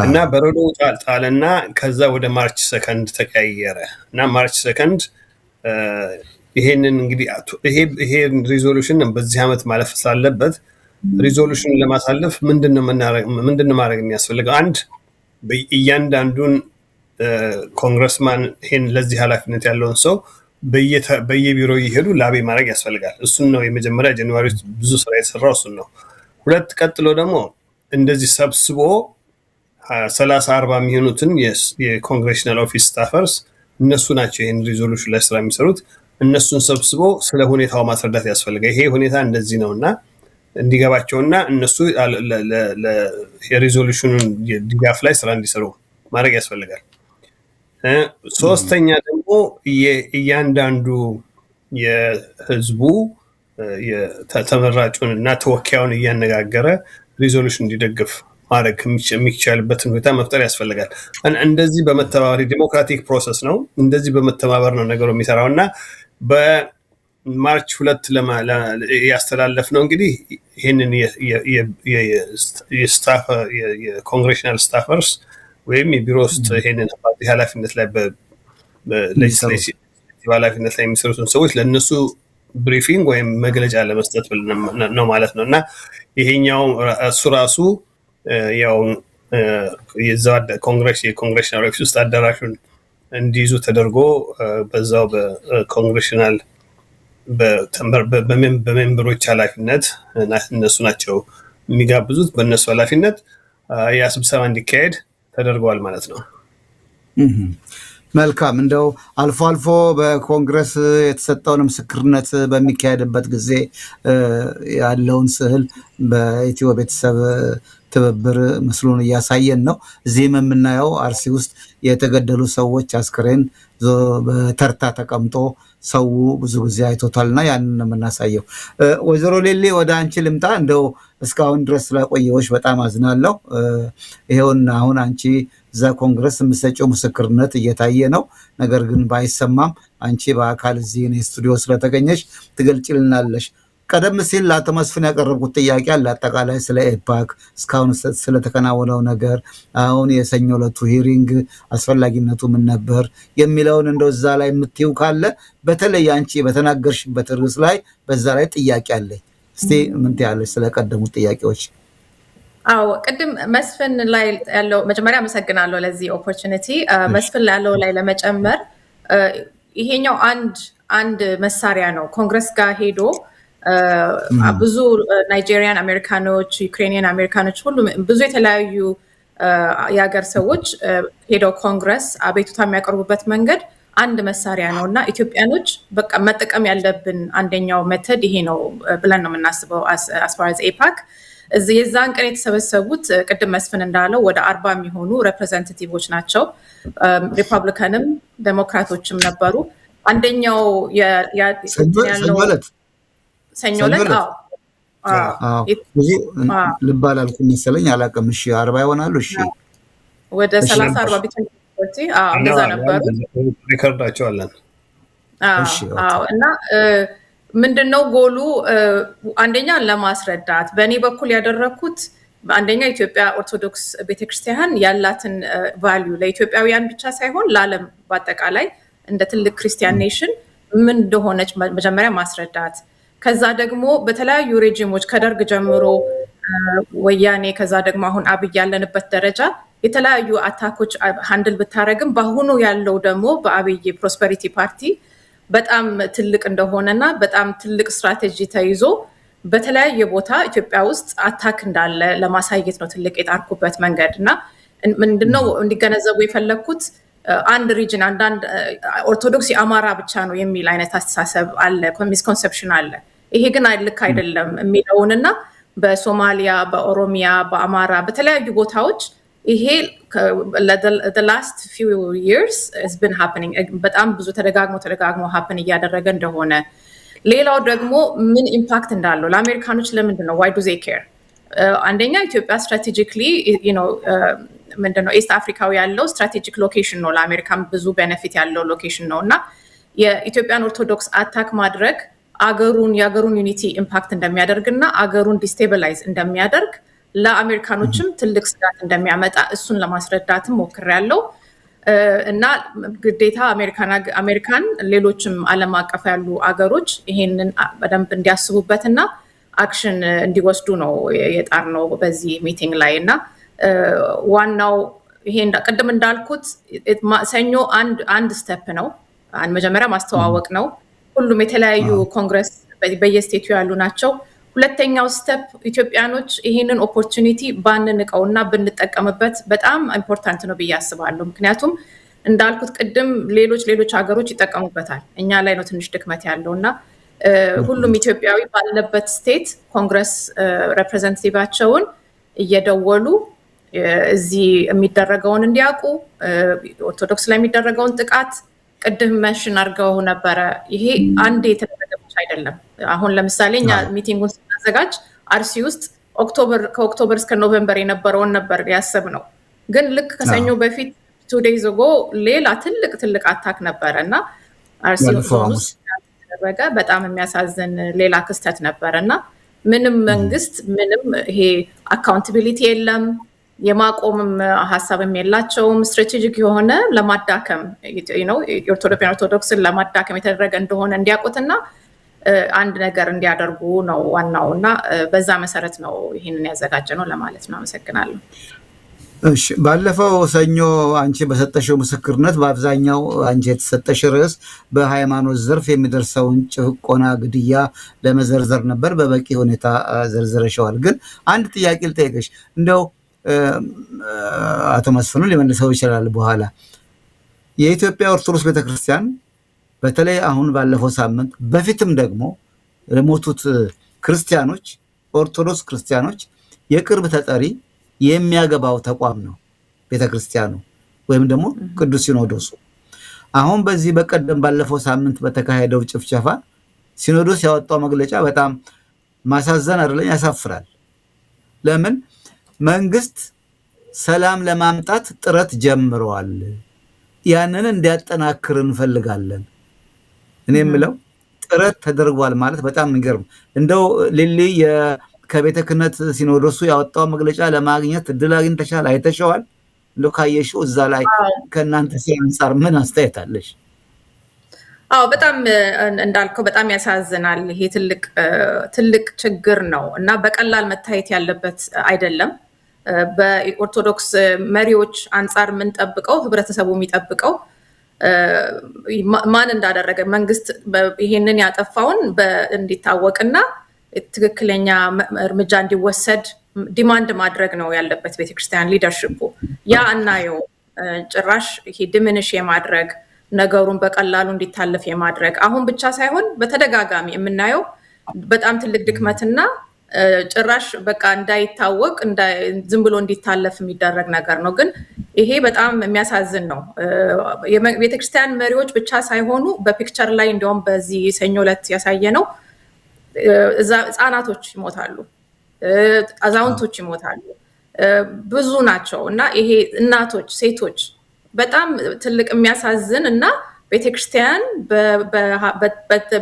እና በረዶ ጣልና ከዛ ወደ ማርች 2 ተቀየረ እና ማርች 2 ይሄንን እንግዲህ ይሄ ሪዞሉሽን በዚህ ዓመት ማለፍ ስላለበት ሪዞሉሽን ለማሳለፍ ምንድነው ማድረግ የሚያስፈልገው? አንድ እያንዳንዱን ኮንግረስማን ይሄን ለዚህ ኃላፊነት ያለውን ሰው በየቢሮው ይሄዱ ላቤ ማድረግ ያስፈልጋል። እሱን ነው የመጀመሪያ ጃንዋሪ ውስጥ ብዙ ስራ የተሰራው እሱን ነው። ሁለት ቀጥሎ ደግሞ እንደዚህ ሰብስቦ 30-40 የሚሆኑትን የኮንግሬሽናል ኦፊስ ስታፈርስ እነሱ ናቸው ይሄን ሪዞሉሽን ላይ ስራ የሚሰሩት። እነሱን ሰብስቦ ስለ ሁኔታው ማስረዳት ያስፈልጋል። ይሄ ሁኔታ እንደዚህ ነውና እንዲገባቸውና እነሱ የሪዞሉሽኑን ድጋፍ ላይ ስራ እንዲሰሩ ማድረግ ያስፈልጋል። ሶስተኛ ደግሞ እያንዳንዱ የህዝቡ ተመራጩን እና ተወካዩን እያነጋገረ ሪዞሉሽን እንዲደግፍ ማድረግ የሚቻልበትን ሁኔታ መፍጠር ያስፈልጋል። እንደዚህ በመተባበር ዲሞክራቲክ ፕሮሰስ ነው። እንደዚህ በመተባበር ነው ነገሩ የሚሰራው እና በማርች 2 ያስተላለፍ ነው እንግዲህ ይህንን የኮንግሬሽናል ስታፈርስ ወይም የቢሮ ውስጥ ይሄንን ኃላፊነት ላይ በሌጅስሌቲቭ ኃላፊነት ላይ የሚሰሩትን ሰዎች ለእነሱ ብሪፊንግ ወይም መግለጫ ለመስጠት ነው ማለት ነው እና ይሄኛው እሱ ራሱ ያው የዛው የኮንግሬሽናል ኦፊስ ውስጥ አዳራሹን እንዲይዙ ተደርጎ በዛው በኮንግሬሽናል በሜምበሮች ኃላፊነት እነሱ ናቸው የሚጋብዙት። በእነሱ ኃላፊነት ያ ስብሰባ እንዲካሄድ ተደርገዋል ማለት ነው። መልካም። እንደው አልፎ አልፎ በኮንግረስ የተሰጠውን ምስክርነት በሚካሄድበት ጊዜ ያለውን ስዕል በኢትዮ ቤተሰብ ትብብር ምስሉን እያሳየን ነው። እዚህም የምናየው አርሲ ውስጥ የተገደሉ ሰዎች አስክሬን በተርታ ተቀምጦ ሰው ብዙ ጊዜ አይቶታልና ያንን የምናሳየው። ወይዘሮ ሌሊ ወደ አንቺ ልምጣ። እንደው እስካሁን ድረስ ስለቆየዎች በጣም አዝናለሁ። ይሄውና አሁን አንቺ እዛ ኮንግረስ የምትሰጪው ምስክርነት እየታየ ነው። ነገር ግን ባይሰማም አንቺ በአካል እዚህ ስቱዲዮ ስለተገኘሽ ትገልጪልናለሽ። ቀደም ሲል ለአቶ መስፍን ያቀረብኩት ጥያቄ አለ። አጠቃላይ ስለ ኤፓክ እስካሁን ስለተከናወነው ነገር፣ አሁን የሰኞ ዕለቱ ሂሪንግ አስፈላጊነቱ ምን ነበር የሚለውን እንደው እዛ ላይ የምትይው ካለ በተለይ አንቺ በተናገርሽበት ርዕስ ላይ በዛ ላይ ጥያቄ አለኝ። እስቲ ምን ትያለሽ ስለቀደሙት ጥያቄዎች? አዎ ቅድም መስፍን ላይ ያለው መጀመሪያ አመሰግናለሁ ለዚህ ኦፖርቹኒቲ። መስፍን ያለው ላይ ለመጨመር ይሄኛው አንድ መሳሪያ ነው። ኮንግረስ ጋር ሄዶ ብዙ ናይጄሪያን አሜሪካኖች፣ ዩክሬኒያን አሜሪካኖች፣ ሁሉ ብዙ የተለያዩ የሀገር ሰዎች ሄደው ኮንግረስ አቤቱታ የሚያቀርቡበት መንገድ አንድ መሳሪያ ነው እና ኢትዮጵያኖች በቃ መጠቀም ያለብን አንደኛው ሜተድ ይሄ ነው ብለን ነው የምናስበው። አስፋራዝ ኤፓክ የዛን ቀን የተሰበሰቡት ቅድም መስፍን እንዳለው ወደ 40 የሚሆኑ ሬፕሬዘንታቲቮች ናቸው። ሪፐብሊካንም ዴሞክራቶችም ነበሩ። አንደኛው ሰኞ ዕለት ልብ አላልኩም መሰለኝ አላውቅም። እሺ 40 ይሆናሉ። እሺ ወደ 30-40 ቢት እንደዛ ነበሩ። ሪከርዳቸው አለን። እና ምንድነው ጎሉ? አንደኛ ለማስረዳት በእኔ በኩል ያደረኩት አንደኛ ኢትዮጵያ ኦርቶዶክስ ቤተክርስቲያን ያላትን ቫልዩ ለኢትዮጵያውያን ብቻ ሳይሆን ለዓለም በአጠቃላይ እንደ ትልቅ ክርስቲያን ኔሽን ምን እንደሆነች መጀመሪያ ማስረዳት፣ ከዛ ደግሞ በተለያዩ ሬጂሞች ከደርግ ጀምሮ ወያኔ፣ ከዛ ደግሞ አሁን አብይ ያለንበት ደረጃ የተለያዩ አታኮች ሃንድል ብታረግም በአሁኑ ያለው ደግሞ በአብይ ፕሮስፐሪቲ ፓርቲ በጣም ትልቅ እንደሆነና በጣም ትልቅ ስትራቴጂ ተይዞ በተለያየ ቦታ ኢትዮጵያ ውስጥ አታክ እንዳለ ለማሳየት ነው ትልቅ የጣርኩበት መንገድ። እና ምንድነው እንዲገነዘቡ የፈለግኩት አንድ ሪጅን አንዳንድ ኦርቶዶክስ የአማራ ብቻ ነው የሚል አይነት አስተሳሰብ አለ፣ ሚስኮንሰፕሽን አለ። ይሄ ግን ልክ አይደለም የሚለውንና በሶማሊያ፣ በኦሮሚያ፣ በአማራ በተለያዩ ቦታዎች ይሄ the last few years has been happening በጣም ብዙ ተደጋግሞ ሀፕን እያደረገ እንደሆነ፣ ሌላው ደግሞ ምን ኢምፓክት እንዳለው ለአሜሪካኖች ለምንድን ነው why do they care? አንደኛ ኢትዮጵያ ስትራቴጂክሊ ምንድነው ኢስት አፍሪካው ያለው ስትራቴጂክ ሎኬሽን ነው፣ ለአሜሪካን ብዙ ቤኔፊት ያለው ሎኬሽን ነው እና የኢትዮጵያን ኦርቶዶክስ አታክ ማድረግ የአገሩን ዩኒቲ ኢምፓክት እንደሚያደርግና አገሩን ዲስቴብላይዝ እንደሚያደርግ ለአሜሪካኖችም ትልቅ ስጋት እንደሚያመጣ እሱን ለማስረዳትም ሞክሬያለሁ። እና ግዴታ አሜሪካን ሌሎችም ዓለም አቀፍ ያሉ አገሮች ይሄንን በደንብ እንዲያስቡበትና አክሽን እንዲወስዱ ነው የጣርነው በዚህ ሚቲንግ ላይ እና ዋናው ይሄ ቅድም እንዳልኩት ሰኞ አንድ ስቴፕ ነው። መጀመሪያ ማስተዋወቅ ነው። ሁሉም የተለያዩ ኮንግረስ በየስቴቱ ያሉ ናቸው። ሁለተኛው ስቴፕ ኢትዮጵያኖች ይሄንን ኦፖርቹኒቲ ባንንቀውና ብንጠቀምበት በጣም ኢምፖርታንት ነው ብዬ አስባለሁ። ምክንያቱም እንዳልኩት ቅድም ሌሎች ሀገሮች ይጠቀሙበታል፣ እኛ ላይ ነው ትንሽ ድክመት ያለው እና ሁሉም ኢትዮጵያዊ ባለበት ስቴት ኮንግረስ ሬፕሬዘንታቲቫቸውን እየደወሉ እዚህ የሚደረገውን እንዲያውቁ፣ ኦርቶዶክስ ላይ የሚደረገውን ጥቃት ቅድም መንሽን አድርገው ነበረ። ይሄ አንዴ የተደረገ ብቻ አይደለም። አሁን ለምሳሌ እኛ ሚቲንጉን ስናዘጋጅ አርሲ ውስጥ ከኦክቶበር እስከ ኖቬምበር የነበረውን ነበር ያሰብነው። ግን ልክ ከሰኞ በፊት 2 days ago ሌላ ትልቅ አታክ ነበረ እና አርሲ ውስጥ ያደረገ በጣም የሚያሳዝን ሌላ ክስተት ነበረ እና ምንም መንግስት ምንም ይሄ አካውንታቢሊቲ የለም፣ የማቆምም ሀሳብም የላቸውም። ስትራቴጂክ የሆነ ለማዳከም የኢትዮጵያ ኦርቶዶክስን ለማዳከም የተደረገ እንደሆነ እንዲያውቁትና አንድ ነገር እንዲያደርጉ ነው ዋናው እና በዛ መሰረት ነው ይህንን ያዘጋጀ ነው ለማለት ነው። አመሰግናለሁ። እሺ፣ ባለፈው ሰኞ አንቺ በሰጠሽው ምስክርነት በአብዛኛው አንቺ የተሰጠሽ ርዕስ በሃይማኖት ዘርፍ የሚደርሰውን ጭቆና፣ ግድያ ለመዘርዘር ነበር። በበቂ ሁኔታ ዘርዝረሻዋል። ግን አንድ ጥያቄ ልጠይቅሽ፣ እንደው አቶ መስፍኑ ሊመልሰው ይችላል በኋላ። የኢትዮጵያ ኦርቶዶክስ ቤተክርስቲያን በተለይ አሁን ባለፈው ሳምንት በፊትም ደግሞ ለሞቱት ክርስቲያኖች ኦርቶዶክስ ክርስቲያኖች የቅርብ ተጠሪ የሚያገባው ተቋም ነው ቤተክርስቲያኑ ወይም ደግሞ ቅዱስ ሲኖዶሱ። አሁን በዚህ በቀደም ባለፈው ሳምንት በተካሄደው ጭፍጨፋ ሲኖዶስ ያወጣው መግለጫ በጣም ማሳዘን አይደለም፣ ያሳፍራል። ለምን? መንግስት ሰላም ለማምጣት ጥረት ጀምሯል፣ ያንን እንዲያጠናክር እንፈልጋለን። እኔ የምለው ጥረት ተደርጓል ማለት በጣም የሚገርም እንደው ሊሊ ከቤተ ክህነት ሲኖዶሱ ያወጣው መግለጫ ለማግኘት እድል አግኝተሻል? አይተሽዋል? እንደው ካየሽው እዛ ላይ ከእናንተ አንጻር ምን አስተያየት አለሽ? አዎ፣ በጣም እንዳልከው በጣም ያሳዝናል። ይሄ ትልቅ ችግር ነው እና በቀላል መታየት ያለበት አይደለም። በኦርቶዶክስ መሪዎች አንጻር የምንጠብቀው ህብረተሰቡ የሚጠብቀው ማን እንዳደረገ መንግስት ይሄንን ያጠፋውን እንዲታወቅና ትክክለኛ እርምጃ እንዲወሰድ ዲማንድ ማድረግ ነው ያለበት ቤተክርስቲያን ሊደርሽፑ። ያ እናየው ጭራሽ ይሄ ዲሚኒሽ የማድረግ ነገሩን በቀላሉ እንዲታለፍ የማድረግ አሁን ብቻ ሳይሆን በተደጋጋሚ የምናየው በጣም ትልቅ ድክመትና ጭራሽ በቃ እንዳይታወቅ ዝም ብሎ እንዲታለፍ የሚደረግ ነገር ነው። ግን ይሄ በጣም የሚያሳዝን ነው። የቤተክርስቲያን መሪዎች ብቻ ሳይሆኑ በፒክቸር ላይ እንዲያውም በዚህ ሰኞ ዕለት ያሳየ ነው ህጻናቶች ይሞታሉ፣ አዛውንቶች ይሞታሉ፣ ብዙ ናቸው እና ይሄ እናቶች፣ ሴቶች በጣም ትልቅ የሚያሳዝን እና ቤተክርስቲያን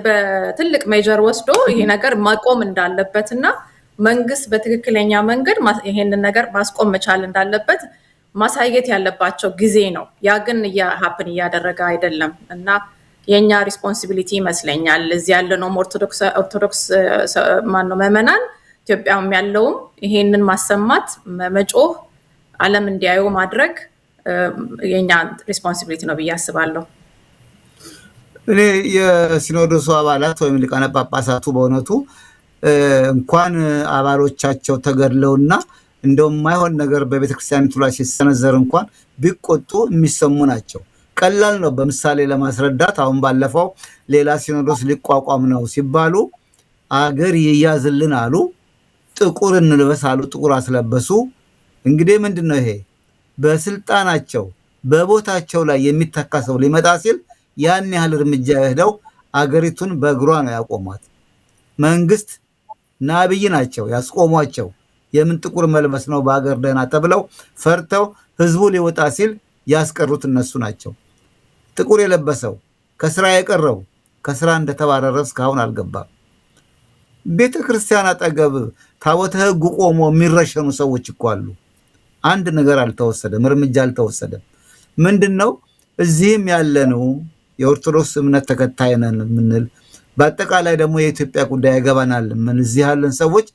በትልቅ ሜጀር ወስዶ ይሄ ነገር ማቆም እንዳለበት እና መንግስት በትክክለኛ መንገድ ይሄንን ነገር ማስቆም መቻል እንዳለበት ማሳየት ያለባቸው ጊዜ ነው። ያ ግን ሀፕን እያደረገ አይደለም እና የኛ ሪስፖንሲቢሊቲ ይመስለኛል እዚህ ያለነውም ኦርቶዶክስ ማነው መመናን ኢትዮጵያም ያለውም ይሄንን ማሰማት፣ መጮህ፣ ዓለም እንዲያዩ ማድረግ የኛ ሪስፖንሲቢሊቲ ነው ብዬ አስባለሁ። እኔ የሲኖዶሱ አባላት ወይም ሊቃነ ጳጳሳቱ በእውነቱ እንኳን አባሎቻቸው ተገድለውና እንደውም የማይሆን ነገር በቤተክርስቲያኒቱ ላይ ሲሰነዘር እንኳን ቢቆጡ የሚሰሙ ናቸው። ቀላል ነው በምሳሌ ለማስረዳት። አሁን ባለፈው ሌላ ሲኖዶስ ሊቋቋም ነው ሲባሉ አገር ይያዝልን አሉ፣ ጥቁር እንልበስ አሉ፣ ጥቁር አስለበሱ። እንግዲህ ምንድን ነው ይሄ? በስልጣናቸው በቦታቸው ላይ የሚተካ ሰው ሊመጣ ሲል ያን ያህል እርምጃ ሄደው አገሪቱን በእግሯ ነው ያቆሟት። መንግስት ናብይ ናቸው ያስቆሟቸው። የምን ጥቁር መልበስ ነው በአገር ደህና ተብለው ፈርተው ህዝቡ ሊወጣ ሲል ያስቀሩት እነሱ ናቸው። ጥቁር የለበሰው ከስራ የቀረው ከስራ እንደተባረረ እስካሁን አልገባም። ቤተ ክርስቲያን አጠገብ ታቦተ ህጉ ቆሞ የሚረሸኑ ሰዎች እኮ አሉ። አንድ ነገር አልተወሰደም፣ እርምጃ አልተወሰደም። ምንድነው? እዚህም ያለነው የኦርቶዶክስ እምነት ተከታይ ነን የምንል በአጠቃላይ ደግሞ የኢትዮጵያ ጉዳይ ያገባናል ምን እዚህ ያለን ሰዎች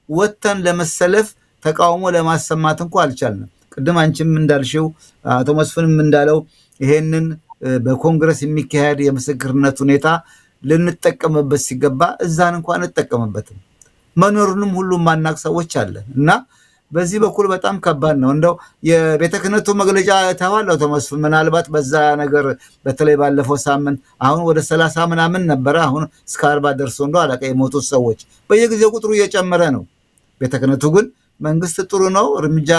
ወተን ለመሰለፍ ተቃውሞ ለማሰማት እንኳን አልቻልንም። ቅድም አንቺም እንዳልሽው አቶ መስፍንም እንዳለው ይሄንን በኮንግረስ የሚካሄድ የምስክርነት ሁኔታ ልንጠቀምበት ሲገባ እዛን እንኳን እንጠቀምበትም መኖሩንም ሁሉም ማናቅ ሰዎች አለን እና በዚህ በኩል በጣም ከባድ ነው። እንደው የቤተ ክህነቱ መግለጫ ተባለው ተመስፍ ምናልባት በዛ ነገር በተለይ ባለፈው ሳምንት አሁን ወደ 30 ምናምን ነበር አሁን እስከ 40 ደርሶ እንደው አላቀ የሞቱት ሰዎች በየጊዜው ቁጥሩ እየጨመረ ነው። ቤተ ክህነቱ ግን መንግስት ጥሩ ነው እርምጃ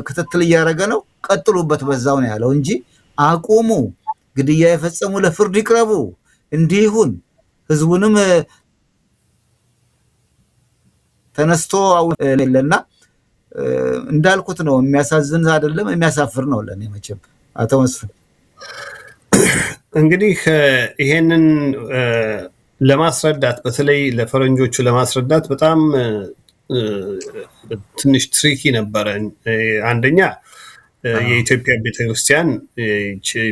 ክትትል እያደረገ ነው ቀጥሉበት በዛው ነው ያለው እንጂ አቁሙ ግድያ የፈጸሙ ለፍርድ ይቅረቡ እንዲሁን ህዝቡንም ተነስቶ ለና እንዳልኩት ነው የሚያሳዝን አይደለም የሚያሳፍር ነው ለኔ መቼም አቶ መስፍን እንግዲህ ይሄንን ለማስረዳት በተለይ ለፈረንጆቹ ለማስረዳት በጣም ትንሽ ትሪኪ ነበረ። አንደኛ የኢትዮጵያ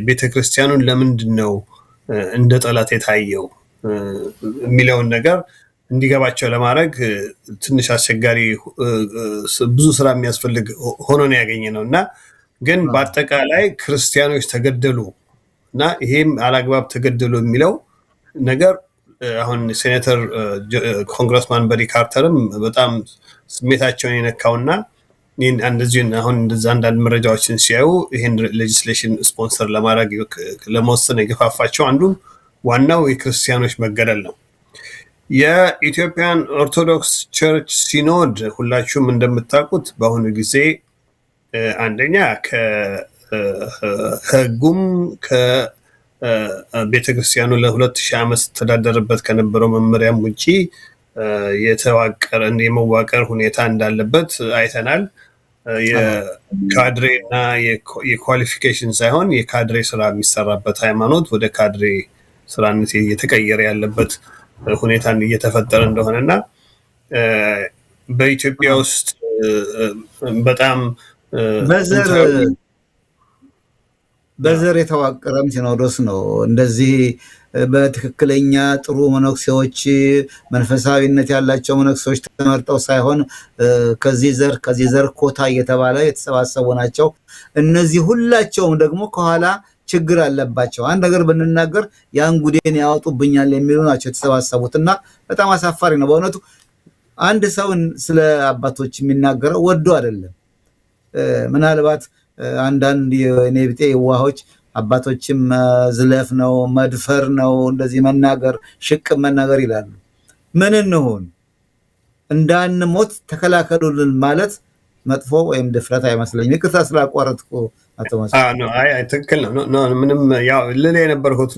ቤተክርስቲያኑን ለምንድን ነው እንደ ጠላት የታየው የሚለውን ነገር እንዲገባቸው ለማድረግ ትንሽ አስቸጋሪ ብዙ ስራ የሚያስፈልግ ሆኖ ነው ያገኘነው እና ግን በአጠቃላይ ክርስቲያኖች ተገደሉ እና ይሄም አላግባብ ተገደሉ የሚለው ነገር አሁን ሴኔተር ኮንግረስማን በሪ ካርተርም በጣም ስሜታቸውን የነካውና እንደዚህ አሁን እንደዛ አንዳንድ መረጃዎችን ሲያዩ ይሄን ሌጂስሌሽን ስፖንሰር ለማድረግ ለመወሰን የገፋፋቸው አንዱ ዋናው የክርስቲያኖች መገደል ነው። የኢትዮጵያን ኦርቶዶክስ ቸርች ሲኖድ ሁላችሁም እንደምታውቁት በአሁኑ ጊዜ አንደኛ ከህጉም ከቤተክርስቲያኑ ለ2000 ዓመት ተዳደረበት ከነበረው መመሪያም ውጪ የመዋቀር ሁኔታ እንዳለበት አይተናል። የካድሬ እና የኳሊፊኬሽን ሳይሆን የካድሬ ስራ የሚሰራበት ሃይማኖት ወደ ካድሬ ስራነት እየተቀየረ ያለበት ሁኔታን እየተፈጠረ እንደሆነና በኢትዮጵያ ውስጥ በጣም በዘር የተዋቀረም ሲኖዶስ ነው። እንደዚህ በትክክለኛ ጥሩ መነኩሴዎች መንፈሳዊነት ያላቸው መነኩሴዎች ተመርጠው ሳይሆን ከዚህ ዘር ኮታ እየተባለ የተሰባሰቡ ናቸው። እነዚህ ሁላቸውም ደግሞ ከኋላ ችግር አለባቸው። አንድ ነገር ብንናገር ያን ጉዴን ያወጡብኛል የሚሉ ናቸው የተሰባሰቡትና በጣም አሳፋሪ ነው በእውነቱ። አንድ ሰው ስለ አባቶች የሚናገረው ወዶ አይደለም። ምናልባት አንዳንድ የኔ ቢጤ የዋሆች አባቶችም ዝለፍ ነው መድፈር ነው እንደዚህ መናገር ሽቅ መናገር ይላሉ። ምን እንሆን እንዳንሞት ተከላከሉልን ማለት መጥፎ ወይም ድፍረት አይመስለኝም። ይቅርታ ስላቋረጥኩ አቶ መስፍን። አይ ትክክል ነው። ምንም ያው ለሌላ የነበርኩት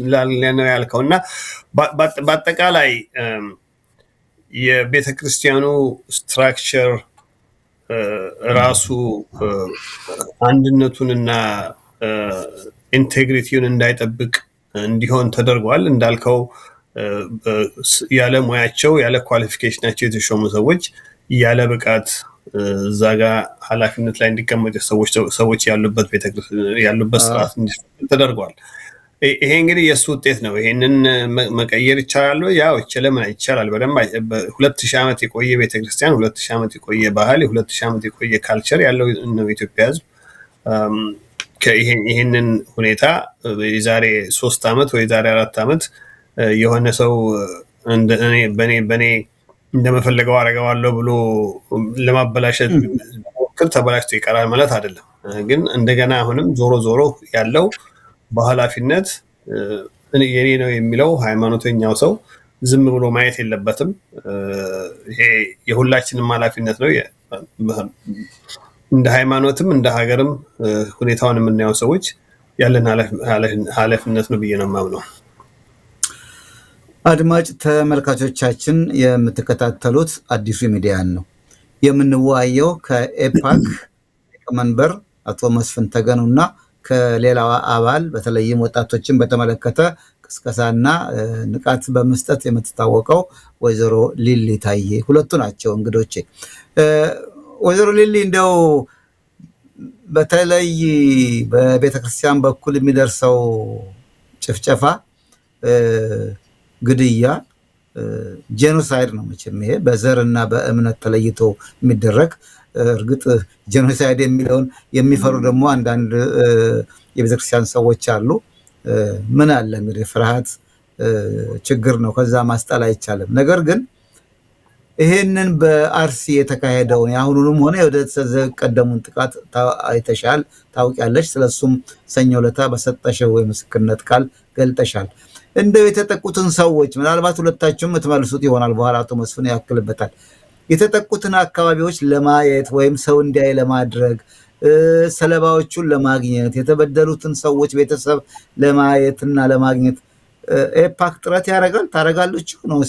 ነው ያልከውና በአጠቃላይ የቤተክርስቲያኑ ስትራክቸር ራሱ አንድነቱንና ኢንቴግሪቲውን እንዳይጠብቅ እንዲሆን ተደርጓል። እንዳልከው ያለ ሙያቸው ያለ ኳሊፊኬሽናቸው የተሾሙ ሰዎች ያለ ብቃት እዛ ጋር ኃላፊነት ላይ እንዲቀመጡ ሰዎች ያሉበት ስርዓት እንዲፈጠር ተደርጓል። ይሄ እንግዲህ የእሱ ውጤት ነው። ይሄንን መቀየር ይቻላል? ያው ለምን ይቻላል? በደንብ 2000 ዓመት የቆየ ቤተክርስቲያን፣ 2000 ዓመት የቆየ ባህል፣ 2000 ዓመት የቆየ ካልቸር ያለው ነው የኢትዮጵያ ሕዝብ። ይሄንን ሁኔታ የዛሬ 3 ዓመት ወይ ዛሬ 4 ዓመት የሆነ ሰው በኔ እንደመፈለገው አረጋዋለሁ ብሎ ለማበላሸት ሞክር ተበላሽቶ ይቀራል ማለት አይደለም። ግን እንደገና አሁንም ዞሮ ያለው በኃላፊነት የኔ ነው የሚለው ሃይማኖተኛው ሰው ዝም ብሎ ማየት የለበትም። ይሄ የሁላችንም ኃላፊነት ነው። እንደ ሃይማኖትም እንደ ሀገርም ሁኔታውን የምናየው ሰዎች ያለን ኃላፊነት ነው ብዬ ነው የማምነው። አድማጭ ተመልካቾቻችን የምትከታተሉት አዲሱ ሚዲያን ነው። የምንወያየው ከኤፓክ ሊቀመንበር አቶ መስፍን ተገኑና ከሌላው አባል በተለይም ወጣቶችን በተመለከተ ቅስቀሳና ንቃት በመስጠት የምትታወቀው ወይዘሮ ሊሊ ታዬ ሁለቱ ናቸው እንግዶቼ። ወይዘሮ ሊሊ እንደው በተለይ በቤተክርስቲያን በኩል የሚደርሰው ጭፍጨፋ፣ ግድያ ጄኖሳይድ ነው መቼም ይሄ በዘርና በእምነት ተለይቶ የሚደረግ እርግጥ ጄኖሳይድ የሚለውን የሚፈሩ ደግሞ አንዳንድ የቤተክርስቲያን ሰዎች አሉ። ምን አለ እንግዲህ ፍርሃት ችግር ነው፣ ከዛ ማስጣል አይቻልም። ነገር ግን ይሄንን በአርሲ የተካሄደውን የአሁኑንም ሆነ ወደ ቀደሙን ጥቃት አይተሻል፣ ታውቂያለሽ። ስለሱም ሰኞ ዕለት በሰጠሽው የምስክርነት ቃል ገልጠሻል። እንደው የተጠቁትን ሰዎች ምናልባት ሁለታችሁም የምትመልሱት ይሆናል፣ በኋላ አቶ መስፍን ያክልበታል። የተጠቁትን አካባቢዎች ለማየት ወይም ሰው እንዲያይ ለማድረግ ሰለባዎቹን ለማግኘት የተበደሉትን ሰዎች ቤተሰብ ለማየትና ለማግኘት ኤፓክ ጥረት ያደርጋል። ታደርጋለች ነው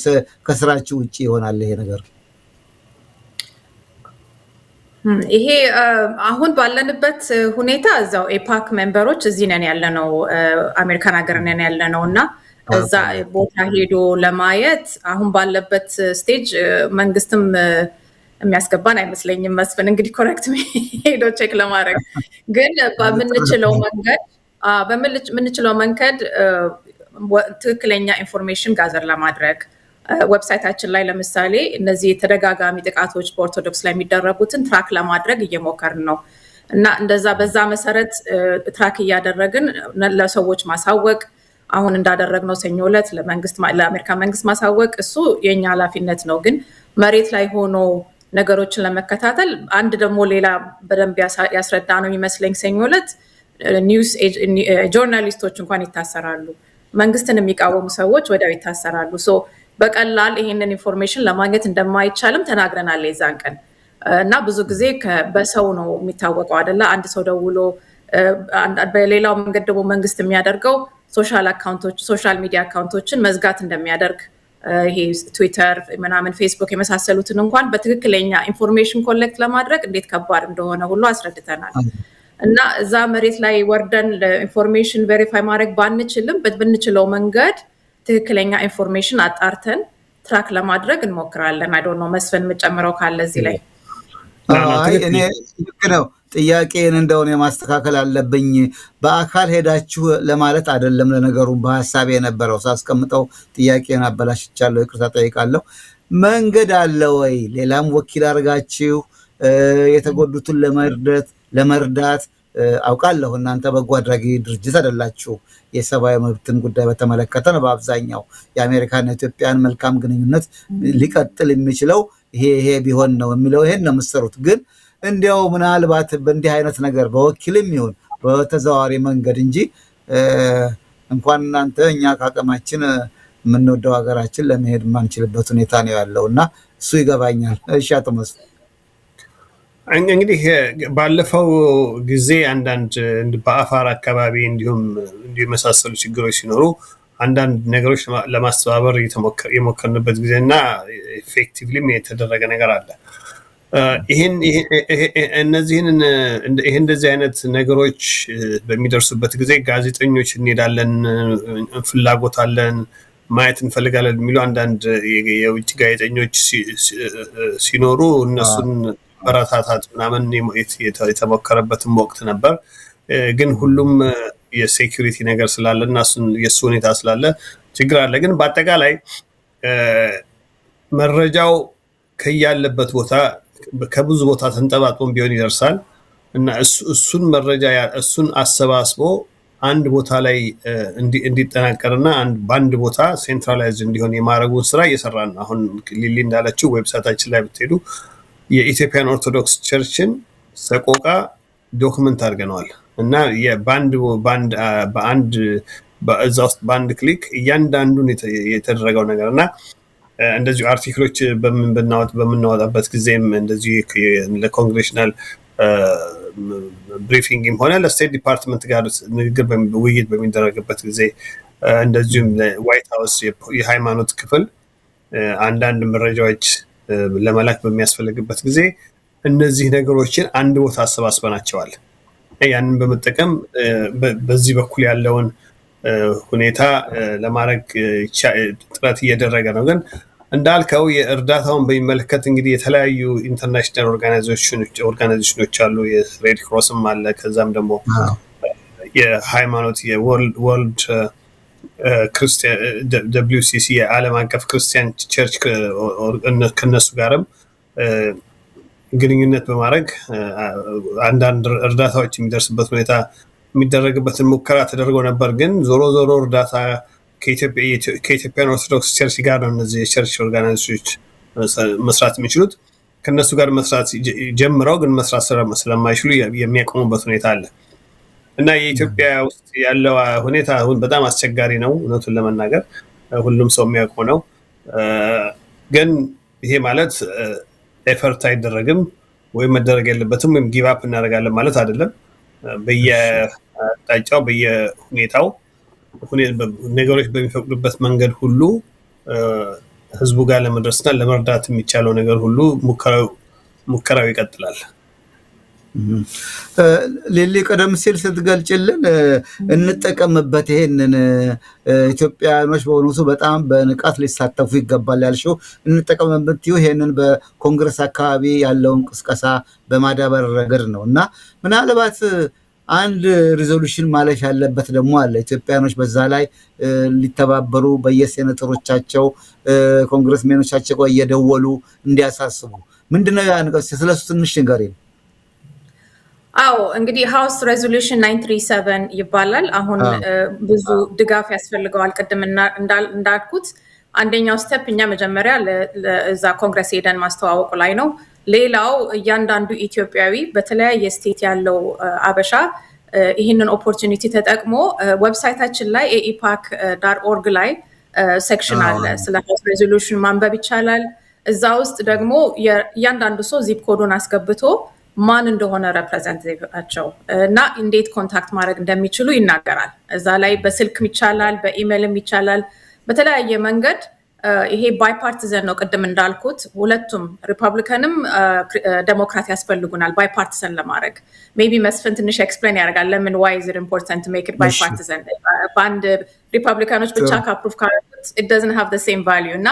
ከስራችሁ ውጪ ይሆናል ይሄ ነገር? ይሄ አሁን ባለንበት ሁኔታ እዛው ኤፓክ ሜምበሮች እዚህ ነን ያለነው፣ አሜሪካን ሀገር ነን ያለነው እና እዛ ቦታ ሄዶ ለማየት አሁን ባለበት ስቴጅ መንግስትም የሚያስገባን አይመስለኝም። መስፍን እንግዲህ ኮሬክት ሄዶ ቼክ ለማድረግ ግን በምንችለው መንገድ ትክክለኛ ኢንፎርሜሽን ጋዘር ለማድረግ ዌብሳይታችን ላይ ለምሳሌ እነዚህ ተደጋጋሚ ጥቃቶች በኦርቶዶክስ ላይ የሚደረጉትን ትራክ ለማድረግ እየሞከርን ነው እና እንደዛ በዛ መሰረት ትራክ እያደረግን ለሰዎች ማሳወቅ አሁን እንዳደረግነው ሰኞ ዕለት ለአሜሪካ መንግስት ማሳወቅ እሱ የኛ ኃላፊነት ነው። ግን መሬት ላይ ሆኖ ነገሮችን ለመከታተል አንድ ደግሞ ሌላ በደንብ ያስረዳ ነው የሚመስለኝ ሰኞ ዕለት ኒውስ ጆርናሊስቶች እንኳን ይታሰራሉ። መንግስትን የሚቃወሙ ሰዎች ወዲያው ይታሰራሉ። በቀላል ይሄንን ኢንፎርሜሽን ለማግኘት እንደማይቻልም ተናግረናል የዛን ቀን እና ብዙ ጊዜ በሰው ነው የሚታወቀው አይደለ? አንድ ሰው ደውሎ በሌላው መንገድ ደግሞ መንግስት የሚያደርገው ሶሻል ሚዲያ አካውንቶችን መዝጋት እንደሚያደርግ ይሄ ትዊተር ምናምን ፌስቡክ የመሳሰሉትን እንኳን በትክክለኛ ኢንፎርሜሽን ኮሌክት ለማድረግ እንዴት ከባድ እንደሆነ ሁሉ አስረድተናል። እና እዛ መሬት ላይ ወርደን ለኢንፎርሜሽን ቬሪፋይ ማድረግ ባንችልም ብንችለው መንገድ ትክክለኛ ኢንፎርሜሽን አጣርተን ትራክ ለማድረግ እንሞክራለን። አይ ዶንት ኖ መስፍን የምጨምረው ካለ እዚህ ላይ። እኔ ልክ ነው። ጥያቄን እንደሆነ ማስተካከል አለብኝ። በአካል ሄዳችሁ ለማለት አይደለም። ለነገሩ በሐሳብ የነበረው ሳስቀምጠው ጥያቄን አበላሽቻለሁ፣ ይቅርታ ጠይቃለሁ። መንገድ አለ ወይ? ሌላም ወኪል አድርጋችሁ የተጎዱትን ለመርዳት አውቃለሁ። እናንተ በጎ አድራጊ ድርጅት አይደላችሁ። የሰብአዊ መብትን ጉዳይ በተመለከተ ነው በአብዛኛው የአሜሪካና ኢትዮጵያን መልካም ግንኙነት ሊቀጥል የሚችለው ይሄ ቢሆን ነው የሚለው ይሄን ነው የምትሰሩት። ግን እንዲያው ምናልባት በእንዲህ አይነት ነገር በወኪልም ይሁን በተዘዋዋሪ መንገድ እንጂ እንኳን እናንተ እኛ ከአቅማችን የምንወደው ሀገራችን ለመሄድ የማንችልበት ሁኔታ ነው ያለው እና እሱ ይገባኛል። እሺ አቶ መስፍን እንግዲህ ባለፈው ጊዜ አንዳንድ በአፋር አካባቢ እንዲሁም የመሳሰሉ ችግሮች ሲኖሩ አንዳንድ ነገሮች ለማስተባበር የሞከርንበት ጊዜ እና ኤፌክቲቭሊም የተደረገ ነገር አለ። እንደዚህ አይነት ነገሮች በሚደርሱበት ጊዜ ጋዜጠኞች እንሄዳለን፣ ፍላጎት አለን፣ ማየት እንፈልጋለን የሚሉ አንዳንድ የውጭ ጋዜጠኞች ሲኖሩ እነሱን በረታታት ምናምን የተሞከረበትም ወቅት ነበር። ግን ሁሉም የሴኩሪቲ ነገር ስላለ እና የእሱ ሁኔታ ስላለ ችግር አለ። ግን በአጠቃላይ መረጃው ከያለበት ቦታ ከብዙ ቦታ ተንጠባጥቦም ቢሆን ይደርሳል እና እሱን መረጃ እሱን አሰባስቦ አንድ ቦታ ላይ እንዲጠናቀርና በአንድ ቦታ ሴንትራላይዝ እንዲሆን የማድረጉን ስራ እየሰራን ነው። አሁን ሊሊ እንዳለችው ዌብሳይታችን ላይ ብትሄዱ የኢትዮጵያን ኦርቶዶክስ ቸርችን ሰቆቃ ዶክመንት አድርገነዋል እና በዛ ውስጥ በአንድ ክሊክ እያንዳንዱን የተደረገው ነገር እና እንደዚሁ አርቲክሎች በምናወጣበት ጊዜም እንደዚሁ ለኮንግሬሽናል ብሪፊንግም ሆነ ለስቴት ዲፓርትመንት ጋር ንግግር ውይይት በሚደረግበት ጊዜ እንደዚሁም ለዋይት ሀውስ የሃይማኖት ክፍል አንዳንድ መረጃዎች ለመላክ በሚያስፈልግበት ጊዜ እነዚህ ነገሮችን አንድ ቦታ አሰባስበናቸዋል። ያንን በመጠቀም በዚህ በኩል ያለውን ሁኔታ ለማድረግ ጥረት እየደረገ ነው። ግን እንዳልከው የእርዳታውን በሚመለከት እንግዲህ የተለያዩ ኢንተርናሽናል ኦርጋናይዜሽኖች አሉ። የሬድ ክሮስም አለ። ከዛም ደግሞ የሃይማኖት የወርልድ ክርስቲያን WCC የዓለም አቀፍ ክርስቲያን ቸርች ከነሱ ጋርም ግንኙነት በማድረግ አንዳንድ እርዳታዎች የሚደርስበት ሁኔታ የሚደረግበትን ሙከራ ተደርጎ ነበር። ግን ዞሮ እርዳታ ከኢትዮጵያን ኦርቶዶክስ ቸርች ጋር ነው እነዚህ የቸርች ኦርጋናይዜሽኖች መስራት የሚችሉት። ከነሱ ጋር መስራት ጀምረው ግን መስራት ስለማይችሉ የሚያቆሙበት ሁኔታ አለ እና የኢትዮጵያ ውስጥ ያለው ሁኔታ አሁን በጣም አስቸጋሪ ነው። እውነቱን ለመናገር ሁሉም ሰው የሚያውቀው ነው። ግን ይሄ ማለት ኤፈርት አይደረግም ወይም መደረግ የለበትም ወይም ጊቭ አፕ እናደርጋለን ማለት አይደለም። በየአቅጣጫው በየሁኔታው ነገሮች በሚፈቅዱበት መንገድ ሁሉ ህዝቡ ጋር ለመድረስና ለመርዳት የሚቻለው ነገር ሁሉ ሙከራው ይቀጥላል። ሌሊ ቀደም ሲል ስትገልጭልን እንጠቀምበት ይሄንን ኢትዮጵያኖች በእውነቱ በጣም በንቃት ሊሳተፉ ይገባል ያልሽው እንጠቀምበት ይሄንን በኮንግረስ አካባቢ ያለውን ቅስቀሳ በማዳበር ረገድ ነው እና ምናልባት አንድ ሪዞሉሽን ማለፍ ያለበት ደግሞ አለ። ኢትዮጵያኖች በዛ ላይ ሊተባበሩ በየሴኔተሮቻቸው ኮንግረስሜኖቻቸው እየደወሉ እንዲያሳስቡ ምንድነው ያ ነገር? ስለሱ ትንሽ ንገሪኝ። አዎ እንግዲህ ሃውስ ሬዞሉሽን 937 ይባላል። አሁን ብዙ ድጋፍ ያስፈልገዋል። ቅድም እንዳልኩት አንደኛው ስቴፕ እኛ መጀመሪያ ለዛ ኮንግረስ ሄደን ማስተዋወቁ ላይ ነው። ሌላው እያንዳንዱ ኢትዮጵያዊ በተለያየ ስቴት ያለው አበሻ ይህንን ኦፖርቹኒቲ ተጠቅሞ ዌብሳይታችን ላይ AEPAC.org ላይ ሴክሽን አለ። ስለ ሃውስ ሬዞሉሽን ማንበብ ይቻላል። እዛ ውስጥ ደግሞ እያንዳንዱ ሰው ዚፕ ኮዱን አስገብቶ ማን እንደሆነ ሬፕሬዘንታቲቫቸው እና እንዴት ኮንታክት ማድረግ እንደሚችሉ ይናገራል። እዛ ላይ በስልክም ይቻላል፣ በኢሜይልም ይቻላል፣ በተለያየ መንገድ። ይሄ ባይፓርቲዘን ነው። ቅድም እንዳልኩት ሁለቱም ሪፐብሊካንም ዴሞክራት ያስፈልጉናል ባይፓርቲዘን ለማድረግ። ሜቢ መስፍን ትንሽ ኤክስፕሌን ያደርጋል ለምን ዋይ ኢዝ ኢት ኢምፖርታንት ቱ ሜክ ኢት ባይፓርቲዘን። በአንድ ሪፐብሊካኖች ብቻ ከአፕሩቭ ካደረጉት ኢት ዶዝንት ሃቭ ዘ ሴም ቫልዩ እና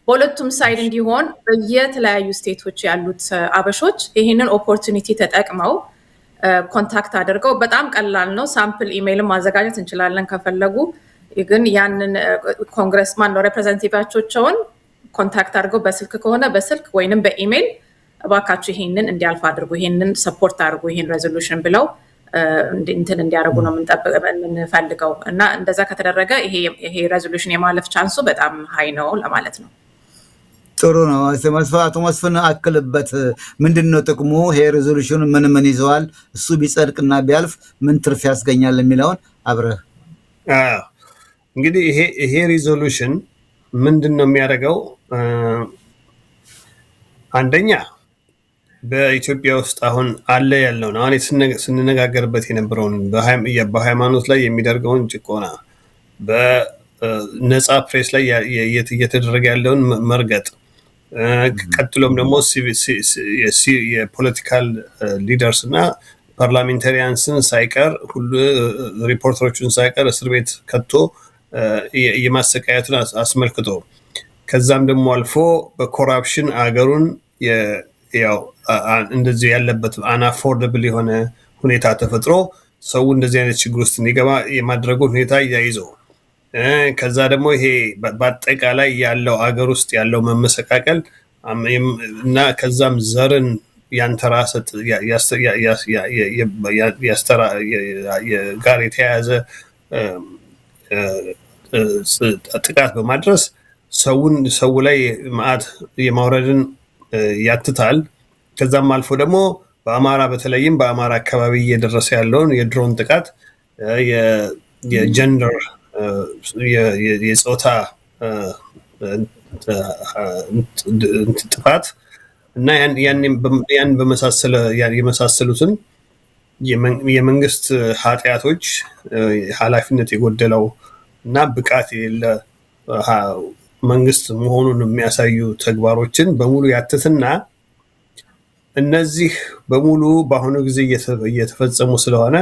በሁለቱም ሳይድ እንዲሆን በየተለያዩ ስቴቶች ያሉት አበሾች ይህንን ኦፖርቹኒቲ ተጠቅመው ኮንታክት አድርገው፣ በጣም ቀላል ነው። ሳምፕል ኢሜይልም ማዘጋጀት እንችላለን ከፈለጉ። ግን ያንን ኮንግረስማን ነው ሬፕሬዘንታቲቫቸውን ኮንታክት አድርገው በስልክ ከሆነ በስልክ ወይንም በኢሜይል እባካችሁ ይሄንን እንዲያልፍ አድርጉ፣ ይሄንን ሰፖርት አድርጉ፣ ይሄን ሬዞሉሽን ብለው እንትን እንዲያደርጉ ነው የምንፈልገው እና እንደዛ ከተደረገ ይሄ ሬዞሉሽን የማለፍ ቻንሱ በጣም ሀይ ነው ለማለት ነው። ጥሩ ነው። አቶ መስፍን አክልበት። ምንድነው ጥቅሙ? ይሄ ሬዞሉሽን ምን ይዘዋል? እሱ ቢጸድቅና ቢያልፍ ምን ትርፍ ያስገኛል የሚለውን አብረህ። እንግዲህ ይሄ ሬዞሉሽን ምንድነው የሚያደርገው? አንደኛ በኢትዮጵያ ውስጥ አሁን አለ ያለውን አሁን ስንነጋገርበት የነበረውን በሃይማኖት ላይ የሚደርገውን ጭቆና፣ በነፃ ፕሬስ ላይ እየተደረገ ያለውን መርገጥ፣ ቀጥሎም ደግሞ የፖለቲካል ሊደርስ እና ፓርላሜንታሪያንስን ሳይቀር ሁሉ ሪፖርተሮችን ሳይቀር እስር ቤት ከቶ የማሰቃየቱን አስመልክቶ ከዛም ደግሞ አልፎ በኮራፕሽን አገሩን ያው እንደዚህ ያለበት አናፎርደብል የሆነ ሁኔታ ተፈጥሮ ሰው እንደዚህ አይነት ችግር ውስጥ እንዲገባ የማድረጉን ሁኔታ እያይዘው ከዛ ደግሞ ይሄ በአጠቃላይ ያለው አገር ውስጥ ያለው መመሰቃቀል እና ከዛም ዘርን ያንተራሰት ጋር የተያያዘ ጥቃት በማድረስ ሰው ላይ መዓት የማውረድን ያትታል። ከዛም አልፎ ደግሞ በአማራ በተለይም በአማራ አካባቢ እየደረሰ ያለውን የድሮን ጥቃት፣ የጀንደር የጾታ ጥፋት እና ያን የመሳሰሉትን የመንግስት ኃጢአቶች ኃላፊነት የጎደለው እና ብቃት የሌለ መንግስት መሆኑን የሚያሳዩ ተግባሮችን በሙሉ ያትትና እነዚህ በሙሉ በአሁኑ ጊዜ እየተፈጸሙ ስለሆነ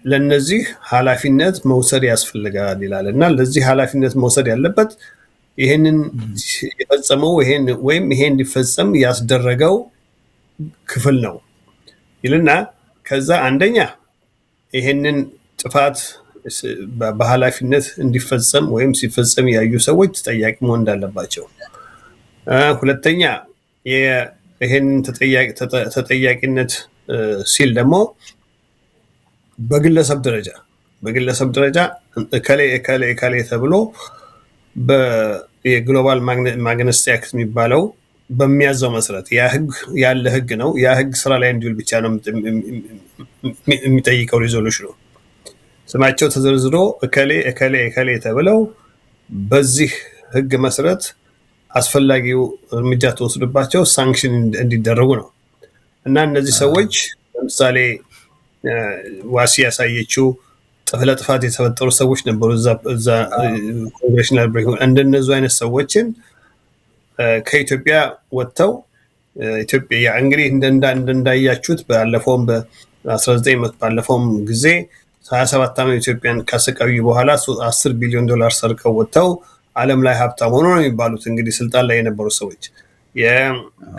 ለነዚህ ኃላፊነት መውሰድ ያስፈልጋል ይላል እና ለዚህ ኃላፊነት መውሰድ ያለበት ይሄንን የፈጸመው ወይም ይሄን እንዲፈጸም ያስደረገው ክፍል ነው ይልና ከዛ አንደኛ ይሄንን ጥፋት በኃላፊነት እንዲፈጸም ወይም ሲፈጸም ያዩ ሰዎች ተጠያቂ መሆን እንዳለባቸው። ሁለተኛ ይሄን ተጠያቂነት ሲል ደግሞ በግለሰብ ደረጃ እከሌ ተብሎ የግሎባል ማግነስቲ አክት የሚባለው በሚያዘው መሰረት ያለ ህግ ነው። ያ ህግ ስራ ላይ እንዲውል ብቻ ነው የሚጠይቀው ሪዞሉሽኑ። ስማቸው ተዘርዝሮ እከሌ ተብለው በዚህ ህግ መሰረት አስፈላጊው እርምጃ ተወስዶባቸው ሳንክሽን እንዲደረጉ ነው። እና እነዚህ ሰዎች ለምሳሌ ዋሲ ያሳየችው ለጥፋት የተፈጠሩ ሰዎች ነበሩ እዛ ኮንግሬሽናል ብሬክ። እንደነዚህ አይነት ሰዎችን ከኢትዮጵያ ወጥተው ኢትዮጵያ እንግዲህ እንዳያችሁት ባለፈውም ጊዜ 27 ዓመት ኢትዮጵያን ካሰቃዩ በኋላ $10 ቢሊዮን ሰርቀው ወጥተው ዓለም ላይ ሀብታም ሆኖ ነው የሚባሉት እንግዲህ ስልጣን ላይ የነበሩ ሰዎች።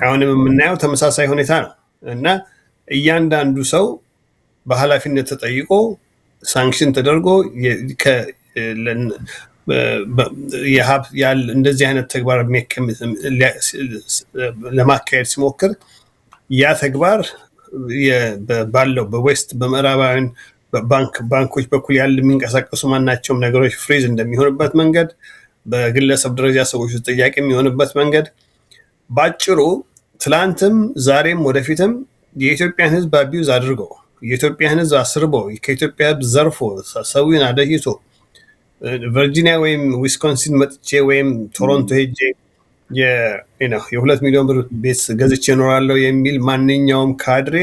አሁንም የምናየው ተመሳሳይ ሁኔታ ነው እና እያንዳንዱ ሰው በኃላፊነት ተጠይቆ ሳንክሽን ተደርጎ እንደዚህ አይነት ተግባር ለማካሄድ ሲሞክር ያ ተግባር ባለው በዌስት በምዕራባውያን ባንኮች በኩል ያለ የሚንቀሳቀሱ ማናቸውም ነገሮች ፍሪዝ እንደሚሆንበት መንገድ፣ በግለሰብ ደረጃ ሰዎች ተጠያቂ የሚሆንበት መንገድ፣ ባጭሩ ትላንትም ዛሬም ወደፊትም የኢትዮጵያን ሕዝብ አቢዩዝ አድርገው የኢትዮጵያን ሕዝብ አስርበው ከኢትዮጵያ ሕዝብ ዘርፎ ሰውን አደይቶ ቨርጂኒያ ወይም ዊስኮንሲን መጥቼ ወይም ቶሮንቶ ሄጄ የ2 ሚሊዮን ብር ቤት ገዝቼ እኖራለሁ የሚል ማንኛውም ካድሬ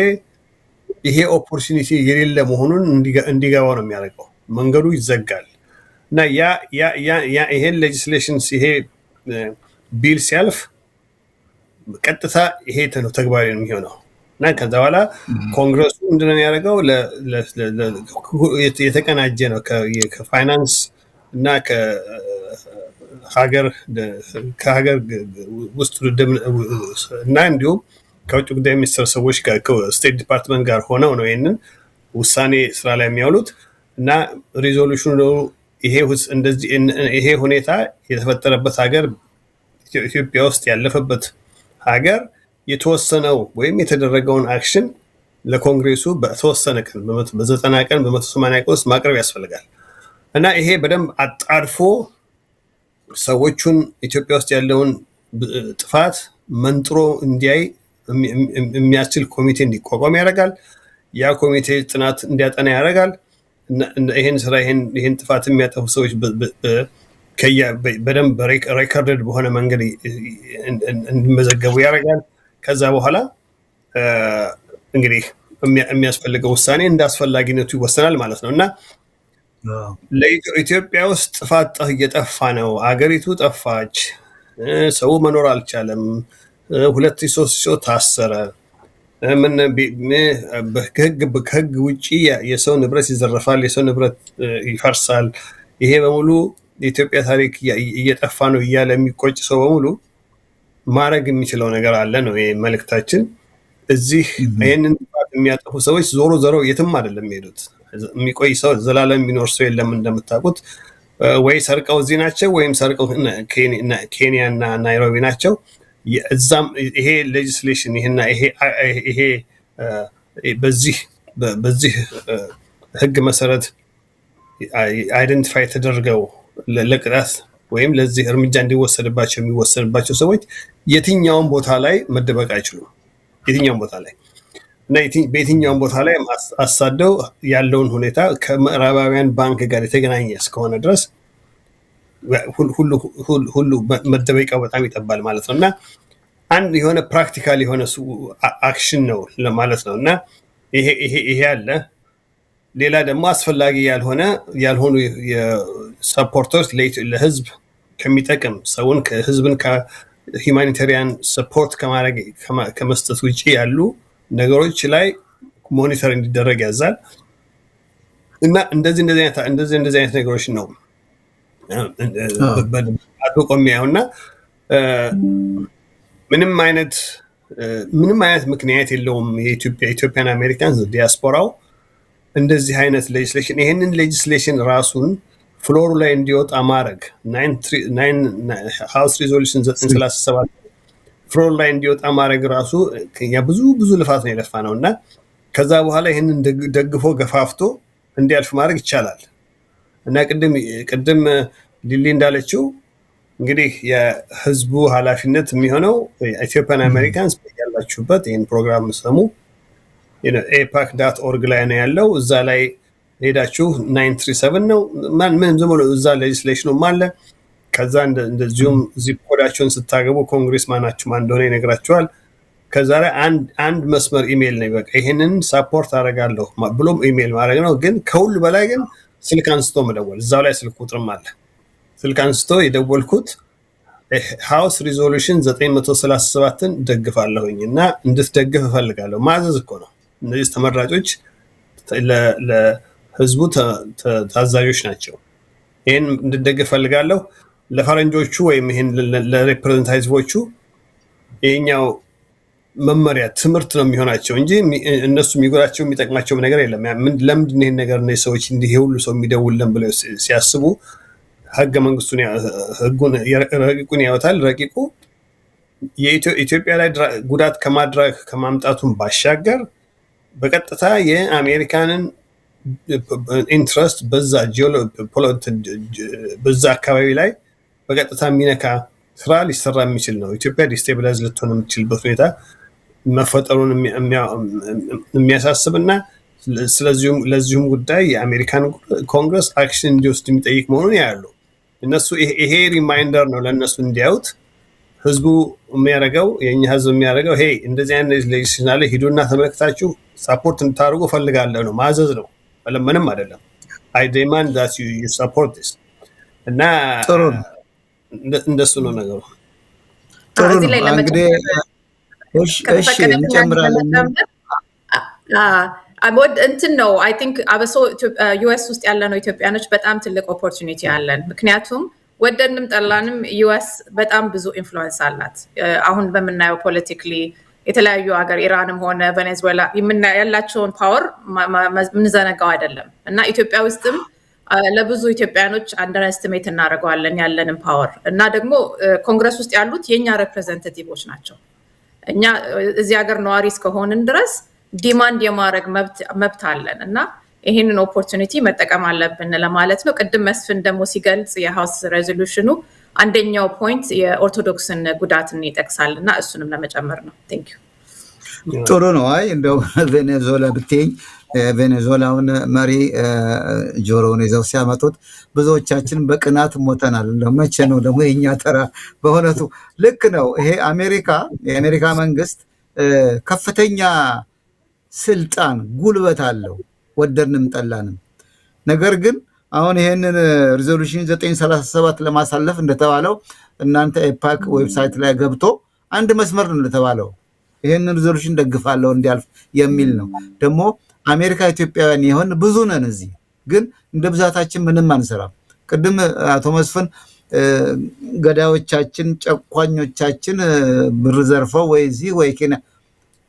ይሄ ኦፖርቹኒቲ የሌለ መሆኑን እንዲገባው ነው የሚያደርገው። መንገዱ ይዘጋል እና ይሄን ሌጅስሌሽንስ ይሄ ቢል ሲያልፍ ቀጥታ ይሄ ነው ተግባራዊ ነው የሚሆነው እና ከዛ በኋላ ኮንግረሱ ምንድነው የሚያደርገው? የተቀናጀ ነው ከፋይናንስ እና ከሀገር ውስጥ እና እንዲሁም ከውጭ ጉዳይ ሚኒስትር ሰዎች ጋር ከስቴት ዲፓርትመንት ጋር ሆነው ነው ይህንን ውሳኔ ስራ ላይ የሚያውሉት እና ሪዞሉሽኑ ይሄ ሁኔታ የተፈጠረበት ሀገር ኢትዮጵያ ውስጥ ያለፈበት ሀገር የተወሰነው ወይም የተደረገውን አክሽን ለኮንግሬሱ በተወሰነ ቀን በ90 ቀን በ180 ቀን ውስጥ ማቅረብ ያስፈልጋል እና ይሄ በደንብ አጣድፎ ሰዎቹን ኢትዮጵያ ውስጥ ያለውን ጥፋት መንጥሮ እንዲያይ የሚያስችል ኮሚቴ እንዲቋቋም ያደርጋል። ያ ኮሚቴ ጥናት እንዲያጠና ያደርጋል። ይሄን ስራ ይሄን ጥፋት የሚያጠፉ ሰዎች በደንብ ሬከርድድ በሆነ መንገድ እንዲመዘገቡ ያደርጋል። ከዛ በኋላ እንግዲህ የሚያስፈልገው ውሳኔ እንደ አስፈላጊነቱ ይወሰናል ማለት ነው እና ለኢትዮጵያ ውስጥ ጥፋት እየጠፋ ነው። አገሪቱ ጠፋች። ሰው መኖር አልቻለም። 2-3 ሰው ታሰረ። ከህግ ውጭ የሰው ንብረት ይዘረፋል፣ የሰው ንብረት ይፈርሳል። ይሄ በሙሉ የኢትዮጵያ ታሪክ እየጠፋ ነው እያለ የሚቆጭ ሰው በሙሉ ማድረግ የሚችለው ነገር አለ ነው ይሄ መልእክታችን። እዚህ ይህንን ጥፋት የሚያጠፉ ሰዎች ዞሮ የትም አይደለም የሚሄዱት። የሚቆይ ሰው ዘላለም የሚኖር ሰው የለም። እንደምታውቁት ወይ ሰርቀው እዚህ ናቸው ወይም ሰርቀው ኬንያ እና ናይሮቢ ናቸው። እዛም ይሄ ሌጅስሌሽን ይሄ በዚህ ህግ መሰረት አይደንቲፋይ ተደርገው ለቅጣት ወይም ለዚህ እርምጃ የሚወሰድባቸው ሰዎች የትኛውም ቦታ ላይ መደበቅ አይችሉም። የትኛውም ቦታ ላይ እና በየትኛውም ቦታ ላይ አሳደው ያለውን ሁኔታ ከምዕራባውያን ባንክ ጋር የተገናኘ እስከሆነ ድረስ ሁሉ መደበቂያው በጣም ይጠባል ማለት ነው እና አንድ የሆነ ፕራክቲካል የሆነ አክሽን ነው ለማለት ነው እና ይሄ አለ። ሌላ ደግሞ አስፈላጊ ያልሆኑ የሰፖርተርስ ለህዝብ ከሚጠቅም ሰውን ህዝብን ከሂማኒታሪያን ሰፖርት ከመስጠት ውጭ ያሉ ነገሮች ላይ ሞኒተር እንዲደረግ ያዛል እና እንደዚህ አይነት ነገሮች ነው አጥብቆ የሚያየው እና ምንም አይነት ምክንያት የለውም። የኢትዮጵያን አሜሪካንስ ዲያስፖራው እንደዚህ አይነት ሌጅስሌሽን ይሄንን ሌጅስሌሽን ራሱን ፍሎሩ ላይ እንዲወጣ ማድረግ 9 ሃውስ ሪዞሉሽን 937 ፍሎር ላይ እንዲወጣ ማድረግ ራሱ ብዙ ልፋት ነው የለፋ ነው እና ከዛ በኋላ ይሄንን ደግፎ ገፋፍቶ እንዲያልፍ ማድረግ ይቻላል እና ቅድም ሊሊ እንዳለችው እንግዲህ የህዝቡ ኃላፊነት የሚሆነው ኢትዮጵያን አሜሪካንስ ያላችሁበት ይሄን ፕሮግራም ሰሙ apac.org ላይ ነው ያለው እዛ ላይ ሄዳችሁ 937 ነው ምን ዝም ብሎ እዛ ሌጅስሌሽኑ ማለ ከዛ እንደዚሁም ዚፕ ኮዳቸውን ስታገቡ ኮንግሬስማናችሁ ማን እንደሆነ ይነግራችኋል ከዛ ላይ አንድ መስመር ኢሜል ነው በቃ ይሄንን ሰፖርት አደርጋለሁ ብሎም ኢሜል ማድረግ ነው ግን ከሁሉ በላይ ግን ስልክ አንስቶ መደወል እዛው ላይ ስልክ ቁጥርም አለ ስልክ አንስቶ የደወልኩት ሃውስ ሪዞሉሽን 937ን ደግፋለሁኝ እና እንድትደግፍ እፈልጋለሁ ማዘዝ እኮ ነው እነዚህ ተመራጮች ለህዝቡ ታዛዦች ናቸው ይሄን እንድትደግፍ እፈልጋለሁ ለፈረንጆቹ ወይም ይሄን ለሪፕሬዘንታቲቮቹ ይሄኛው መመሪያ ትምህርት ነው የሚሆናቸው እንጂ እነሱ የሚጎዳቸው የሚጠቅማቸው ነገር የለም ለምንድን ነው ይሄን ነገር ነው ሰዎች እንዲህ ሁሉ ሰው የሚደውልን ብለው ሲያስቡ ህገ መንግስቱን ረቂቁን ያወጣል ረቂቁ የኢትዮጵያ ላይ ጉዳት ከማምጣቱን ባሻገር በቀጥታ የአሜሪካንን ኢንትረስት በዛ አካባቢ ላይ በቀጥታ የሚነካ ስራ ሊሰራ የሚችል ነው ኢትዮጵያ ዲስቴብላይዝ ልትሆን የምትችልበት ሁኔታ መፈጠሩን የሚያሳስብና ለዚሁም ጉዳይ የአሜሪካን ኮንግረስ አክሽን እንዲወስድ የሚጠይቅ መሆኑን ያያሉ እነሱ ይሄ ሪማይንደር ነው ለነሱ እንዲያዩት ህዝቡ የሚያደርገው የኛ ህዝብ የሚያደርገው ሄይ እንደዚህ አይነት ሌጅስሌሽን አለ ሂዱና ተመልክታችሁ ሰፖርት እንድታደርጉ ፈልጋለሁ ነው ማዘዝ ነው ምንም አይደለም I demand that you support this እና ጥሩ እንደሱ ነው ነገሩ ጥሩ ነው እንግዲህ እሺ እንጨምራለን አቦድ እንትን ነው አይ ቲንክ አበሶ ዩኤስ ውስጥ ያለ ነው ኢትዮጵያኖች በጣም ትልቅ ኦፖርቹኒቲ አለን ምክንያቱም ወደንም ጠላንም ዩኤስ በጣም ብዙ ኢንፍሉዌንስ አላት አሁን በመናየው ፖለቲካሊ የተለያዩ ሀገር ኢራንም ሆነ ቬኔዙዌላ ያላቸውን ፓወር ምንዘነጋው አይደለም እና ኢትዮጵያ ውስጥም ለብዙ ኢትዮጵያኖች አንደርስቲሜት እናደርገዋለን ያለንን ፓወር እና ደግሞ ኮንግረስ ውስጥ ያሉት የኛ ሪፕሬዘንታቲቮች ናቸው እኛ እዚህ ሀገር ነዋሪ እስከሆንን ድረስ ዲማንድ የማድረግ መብት አለን እና ይሄንን ኦፖርቹኒቲ መጠቀም አለብን ለማለት ነው ቅድም መስፍን ደግሞ ሲገልጽ የሃውስ ሬዞሉሽኑ አንደኛው ፖይንት የኦርቶዶክስን ጉዳትን ይጠቅሳልና እሱንም ለመጨመር ነው ቴንክ ዩ ጥሩ ነው አይ እንደው ቬኔዙዌላ ብትኝ ቬኔዙዌላውን መሪ ጆሮውን ይዘው ሲያመጡት ብዙዎቻችን በቅናት ሞተናል እንደው መቼ ነው ደግሞ የኛ ተራ በእውነቱ ልክ ነው ይሄ የአሜሪካ መንግስት ከፍተኛ ስልጣን ጉልበት አለው ወደድንም ጠላንም ነገር ግን አሁን ይሄንን ሪዞሉሽን 937 ለማሳለፍ እንደተባለው እናንተ ኤፓክ ዌብሳይት ላይ ገብቶ አንድ መስመር ነው እንደተባለው ይሄንን ሪዞሉሽን ደግፋለሁ እንዲያልፍ የሚል ነው ደግሞ አሜሪካ ኢትዮጵያውያን ይሆን ብዙ ነን እዚህ ግን እንደ ብዛታችን ምንም አንሰራም ቅድም አቶ መስፍን ገዳዮቻችን ጨቋኞቻችን ብር ዘርፈው ወይ እዚህ ወይ ኬንያ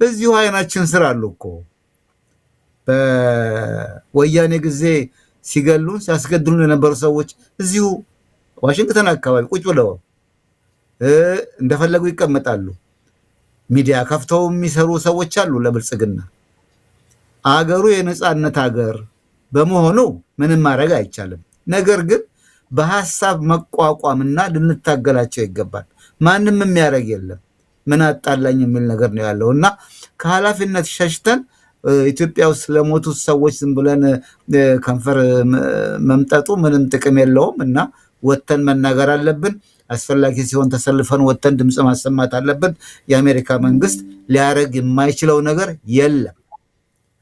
በዚሁ አይናችን ስራ አሉ እኮ በወያኔ ጊዜ ሲገሉን ሲያስገድሉን የነበሩ ሰዎች እዚሁ ዋሽንግተን አካባቢ ቁጭ ብለው እንደፈለጉ ይቀመጣሉ ሚዲያ ከፍተው የሚሰሩ ሰዎች አሉ ለብልጽግና አገሩ የነጻነት ሀገር በመሆኑ ምንም ማድረግ አይቻልም ነገር ግን በሐሳብ መቋቋምና ልንታገላቸው ይገባል ማንም የሚያደርግ የለም ምን አጣላኝ የሚል ነገር ነው ያለውና ከኃላፊነት ሸሽተን ኢትዮጵያ ውስጥ ለሞቱ ሰዎች ዝም ብለን ከንፈር መምጠጡ ምንም ጥቅም የለውም እና ወተን መናገር አለብን አስፈላጊ ሲሆን ተሰልፈን ወተን ድምጽ ማሰማት አለብን የአሜሪካ መንግስት ሊያረግ የማይችለው ነገር የለም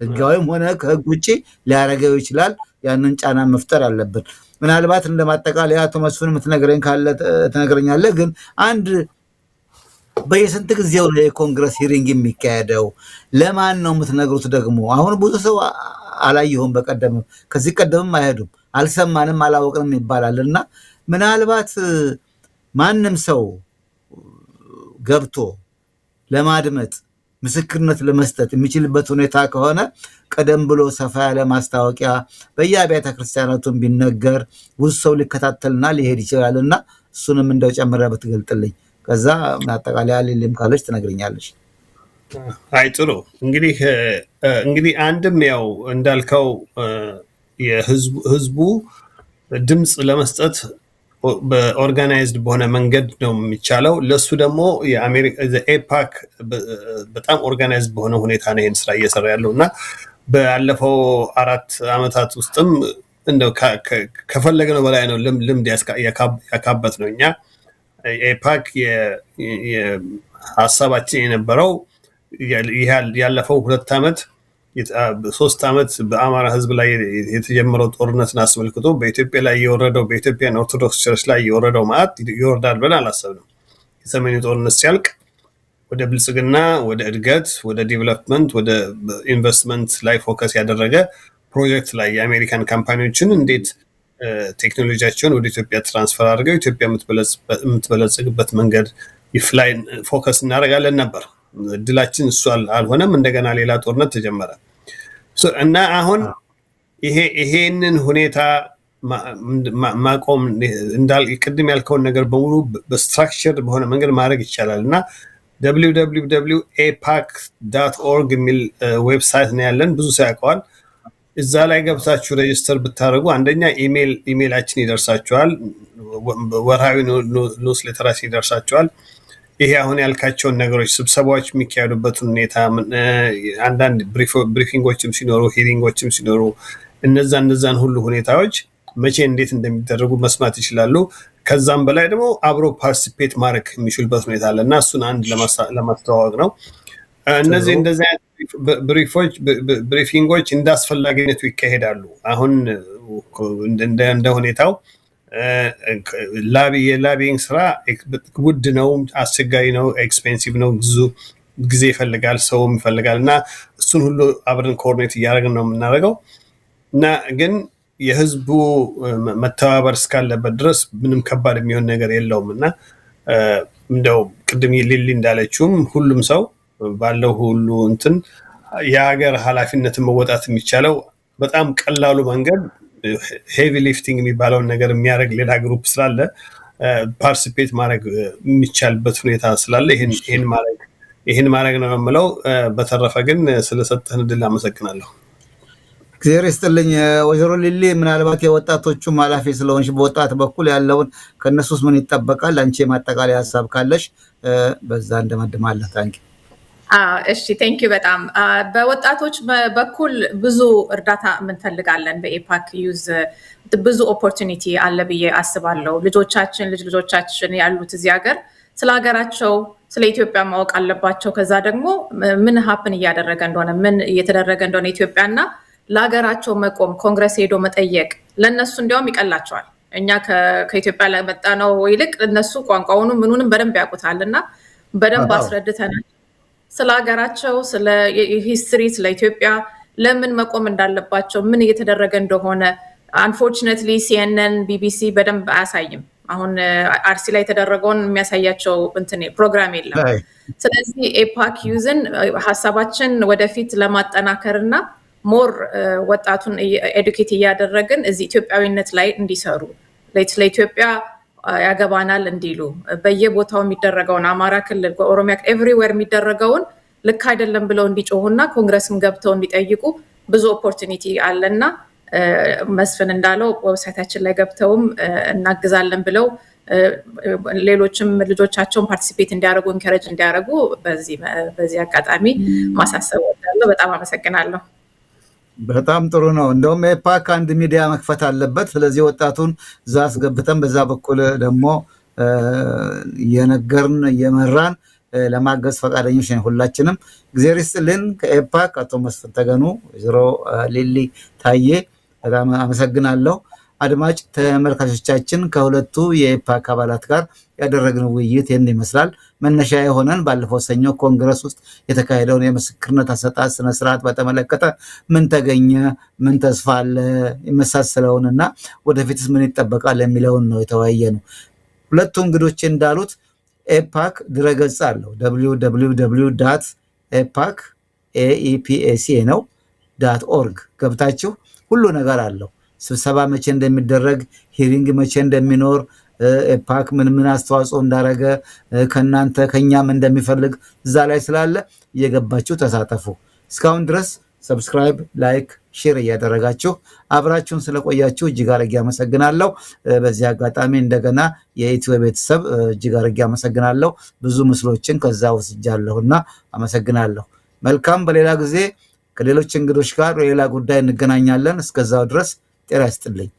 ህጋዊም ሆነ ከህግ ውጪ ሊያረገው ይችላል ያንን ጫና መፍጠር አለብን ምናልባት እንደማጠቃለያ አቶ መስፍን የምትነግረኝ ካለ ተነግረኛለህ ግን አንድ በየስንት ጊዜው ነው የኮንግረስ ሂሪንግ የሚካሄደው ለማን ነው የምትነግሩት ደግሞ አሁን ብዙ ሰው አላየሁም በቀደም ከዚህ ቀደምም አይሄዱም አልሰማንም አላወቅንም ይባላልና ምናልባት ማንም ሰው ገብቶ ለማድመጥ ምስክርነት ለመስጠት የሚችልበት ሁኔታ ከሆነ ቀደም ብሎ ሰፋ ያለ ማስታወቂያ በየአብያተ ክርስቲያናቱን ቢነገር ብዙ ሰው ሊከታተልና ሊሄድ ይችላልና እሱንም እንደው ጨምረህ ብትገልጥልኝ። ከዛ ማጠቃለያ ሊልም ካለች ትነግረኛለች። አይ ጥሩ። እንግዲህ አንድም ያው እንዳልከው የህዝቡ ድምፅ ለመስጠት በኦርጋናይዝድ በሆነ መንገድ ነው የሚቻለው። ለሱ ደግሞ ኤፓክ በጣም ኦርጋናይዝድ በሆነ ሁኔታ ነው ይህን ስራ እየሰራ ያለው እና ባለፈው 4 ዓመታት ውስጥም እንደው ከፈለግነው በላይ ነው ልምድ ያካበት ነው። እኛ ኤፓክ ሀሳባችን የነበረው ያለፈው 2 ዓመት 3 ዓመት በአማራ ህዝብ ላይ የተጀመረው ጦርነትን አስመልክቶ በኢትዮጵያ ላይ የወረደው በኢትዮጵያን ኦርቶዶክስ ቸርች ላይ የወረደው መዓት ይወርዳል ብለን አላሰብንም። የሰሜኑ ጦርነት ሲያልቅ ወደ ብልጽግና፣ ወደ እድገት፣ ወደ ዲቨሎፕመንት፣ ወደ ኢንቨስትመንት ላይ ፎከስ ያደረገ ፕሮጀክት ላይ የአሜሪካን ካምፓኒዎችን እንዴት ቴክኖሎጂያቸውን ወደ ኢትዮጵያ ትራንስፈር አድርገው ኢትዮጵያ የምትበለጽግበት መንገድ ላይ ፎከስ እናደርጋለን ነበር። እድላችን እሱ አልሆነም። እንደገና ሌላ ጦርነት ተጀመረ እና አሁን ይሄንን ሁኔታ ማቆም ቅድም ያልከውን ነገር በሙሉ በስትራክቸር በሆነ መንገድ ማድረግ ይቻላል እና www.apac.org የሚል ዌብሳይት ነው ያለን። ብዙ ሰው ያውቀዋል። እዛ ላይ ገብታችሁ ሬጅስተር ብታደርጉ አንደኛ ኢሜይላችን ይደርሳችኋል፣ ወርሃዊ ኒውስሌተራችን ይደርሳችኋል። ይሄ አሁን ያልካቸውን ነገሮች ስብሰባዎች የሚካሄዱበትን ሁኔታ አንዳንድ ብሪፊንጎችም ሲኖሩ ሂሪንጎችም ሲኖሩ እነዛን ሁሉ ሁኔታዎች መቼ እንዴት እንደሚደረጉ መስማት ይችላሉ። ከዛም በላይ ደግሞ አብሮ ፓርቲሲፔት ማድረግ የሚችሉበት ሁኔታ አለ እና እሱን አንድ ለማስተዋወቅ ነው። እንደዚህ አይነት ብሪፊንጎች እንደ አስፈላጊነቱ ይካሄዳሉ። አሁን እንደ ሁኔታው የላቢንግ ስራ ውድ ነው፣ አስቸጋሪ ነው፣ ኤክስፔንሲቭ ነው፣ ብዙ ጊዜ ይፈልጋል፣ ሰውም ይፈልጋል እና እሱን ሁሉ አብረን ኮኦርዲኔት እያደረግን ነው የምናደርገው እና ግን የህዝቡ መተባበር እስካለበት ድረስ ምንም ከባድ የሚሆን ነገር የለውም እና እንደው ቅድም ሊሊ እንዳለችውም ሁሉም ሰው ባለው ሁሉ እንትን የሀገር ኃላፊነትን መወጣት የሚቻለው በጣም ቀላሉ መንገድ ሄቪ ሊፍቲንግ የሚባለውን ነገር የሚያደርግ ሌላ ግሩፕ ስላለ ፓርቲሲፔት ማድረግ የሚቻልበት ሁኔታ ስላለ ይህን ማድረግ ነው የምለው። በተረፈ ግን ስለሰጠህን እድል አመሰግናለሁ። እግዚአብሔር ይስጥልኝ። ወይዘሮ ሊሊ ምናልባት የወጣቶቹም ኃላፊ ስለሆንሽ በወጣት በኩል ያለውን ከእነሱስ ምን ይጠበቃል? አንቺ የማጠቃለያ ሀሳብ ካለሽ በዛ እንደመድማለን። ታንኪ እሺ፣ ቴንኪዩ በጣም በወጣቶች በኩል ብዙ እርዳታ እንፈልጋለን። በኤፓክ ዩዝ ብዙ ኦፖርቹኒቲ አለ ብዬ አስባለሁ። ልጆቻችን ያሉት እዚህ ሀገር ስለ ሀገራቸው ስለ ኢትዮጵያ ማወቅ አለባቸው። ከዛ ደግሞ ምን ሀፕን እያደረገ እንደሆነ ምን እየተደረገ እንደሆነ ኢትዮጵያና ለሀገራቸው መቆም ኮንግረስ ሄዶ መጠየቅ ለነሱ እንዲያውም ይቀላቸዋል። እኛ ከኢትዮጵያ ላይ መጣ ነው ይልቅ እነሱ ቋንቋውንም ምኑንም በደንብ ያውቁታል እና በደንብ አስረድተናል ስለ ሀገራቸው፣ ስለ ሂስትሪ፣ ስለ ኢትዮጵያ ለምን መቆም እንዳለባቸው ምን እየተደረገ እንደሆነ። አንፎርቹኔትሊ ሲኤንኤን፣ ቢቢሲ በደንብ አያሳይም። አሁን አርሲ ላይ የተደረገውን የሚያሳያቸው ፕሮግራም የለም። ስለዚህ ኤፓክ ዩዝን ሀሳባችን ወደፊት ለማጠናከር እና ሞር ወጣቱን ኤዱኬት እያደረግን እዚህ ኢትዮጵያዊነት ላይ እንዲሰሩ ለኢትዮጵያ ያገባናል እንዲሉ በየቦታው የሚደረገውን አማራ ክልል፣ ኦሮሚያ፣ ኤቭሪዌር የሚደረገውን ልክ አይደለም ብለው እንዲጮሁና ኮንግረስም ገብተው እንዲጠይቁ ብዙ ኦፖርቹኒቲ አለና መስፍን እንዳለው ዌብሳይታችን ላይ ገብተውም እናግዛለን ብለው ሌሎችም ልጆቻቸውን ፓርቲሲፔት እንዲያደርጉ ኢንከሬጅ እንዲያደርጉ በዚህ አጋጣሚ ማሳሰብ እወዳለሁ። በጣም አመሰግናለሁ። በጣም ጥሩ ነው። እንደውም ኤፓክ አንድ ሚዲያ መክፈት አለበት። ስለዚህ ወጣቱን እዛ አስገብተን በዛ በኩል ደግሞ እየነገርን እየመራን ለማገዝ ፈቃደኞች ነን ሁላችንም። እግዚአብሔር ይስጥልን። ከኤፓክ አቶ መስፍን ተገኑ፣ ወይዘሮ ሊሊ ታዬ በጣም አመሰግናለሁ። አድማጭ ተመልካቾቻችን ከሁለቱ የኤፓክ አባላት ጋር ያደረግነው ውይይት ይህን ይመስላል። መነሻ የሆነን ባለፈው ሰኞ ኮንግረስ ውስጥ የተካሄደውን የምስክርነት አሰጣጥ ስነስርዓት በተመለከተ ምን ተገኘ፣ ምን ተስፋ አለ የመሳሰለውንና ወደፊትስ ምን ይጠበቃል የሚለውን ነው የተወያየ ነው። ሁለቱ እንግዶች እንዳሉት ኤፓክ ድረገጽ አለው www ኤፓክ AEPAC ነው .org ገብታችሁ ሁሉ ነገር አለው። ስብሰባ መቼ እንደሚደረግ፣ ሂሪንግ መቼ እንደሚኖር፣ ኤፓክ ምን አስተዋጽኦ እንዳረገ ከናንተ ከኛም እንደሚፈልግ እዛ ላይ ስላለ እየገባችሁ ተሳተፉ። እስካሁን ድረስ ሰብስክራይብ፣ ላይክ፣ ሼር እያደረጋችሁ አብራችሁን ስለቆያችሁ እጅግ አድርጌ አመሰግናለሁ። በዚህ አጋጣሚ እንደገና የኢትዮ ቤተሰብ እጅግ አድርጌ አመሰግናለሁ። ብዙ ምስሎችን ከዛ ወስጃለሁና አመሰግናለሁ። መልካም። በሌላ ጊዜ ከሌሎች እንግዶች ጋር በሌላ ጉዳይ እንገናኛለን። እስከዛው ድረስ ጤና ይስጥልኝ።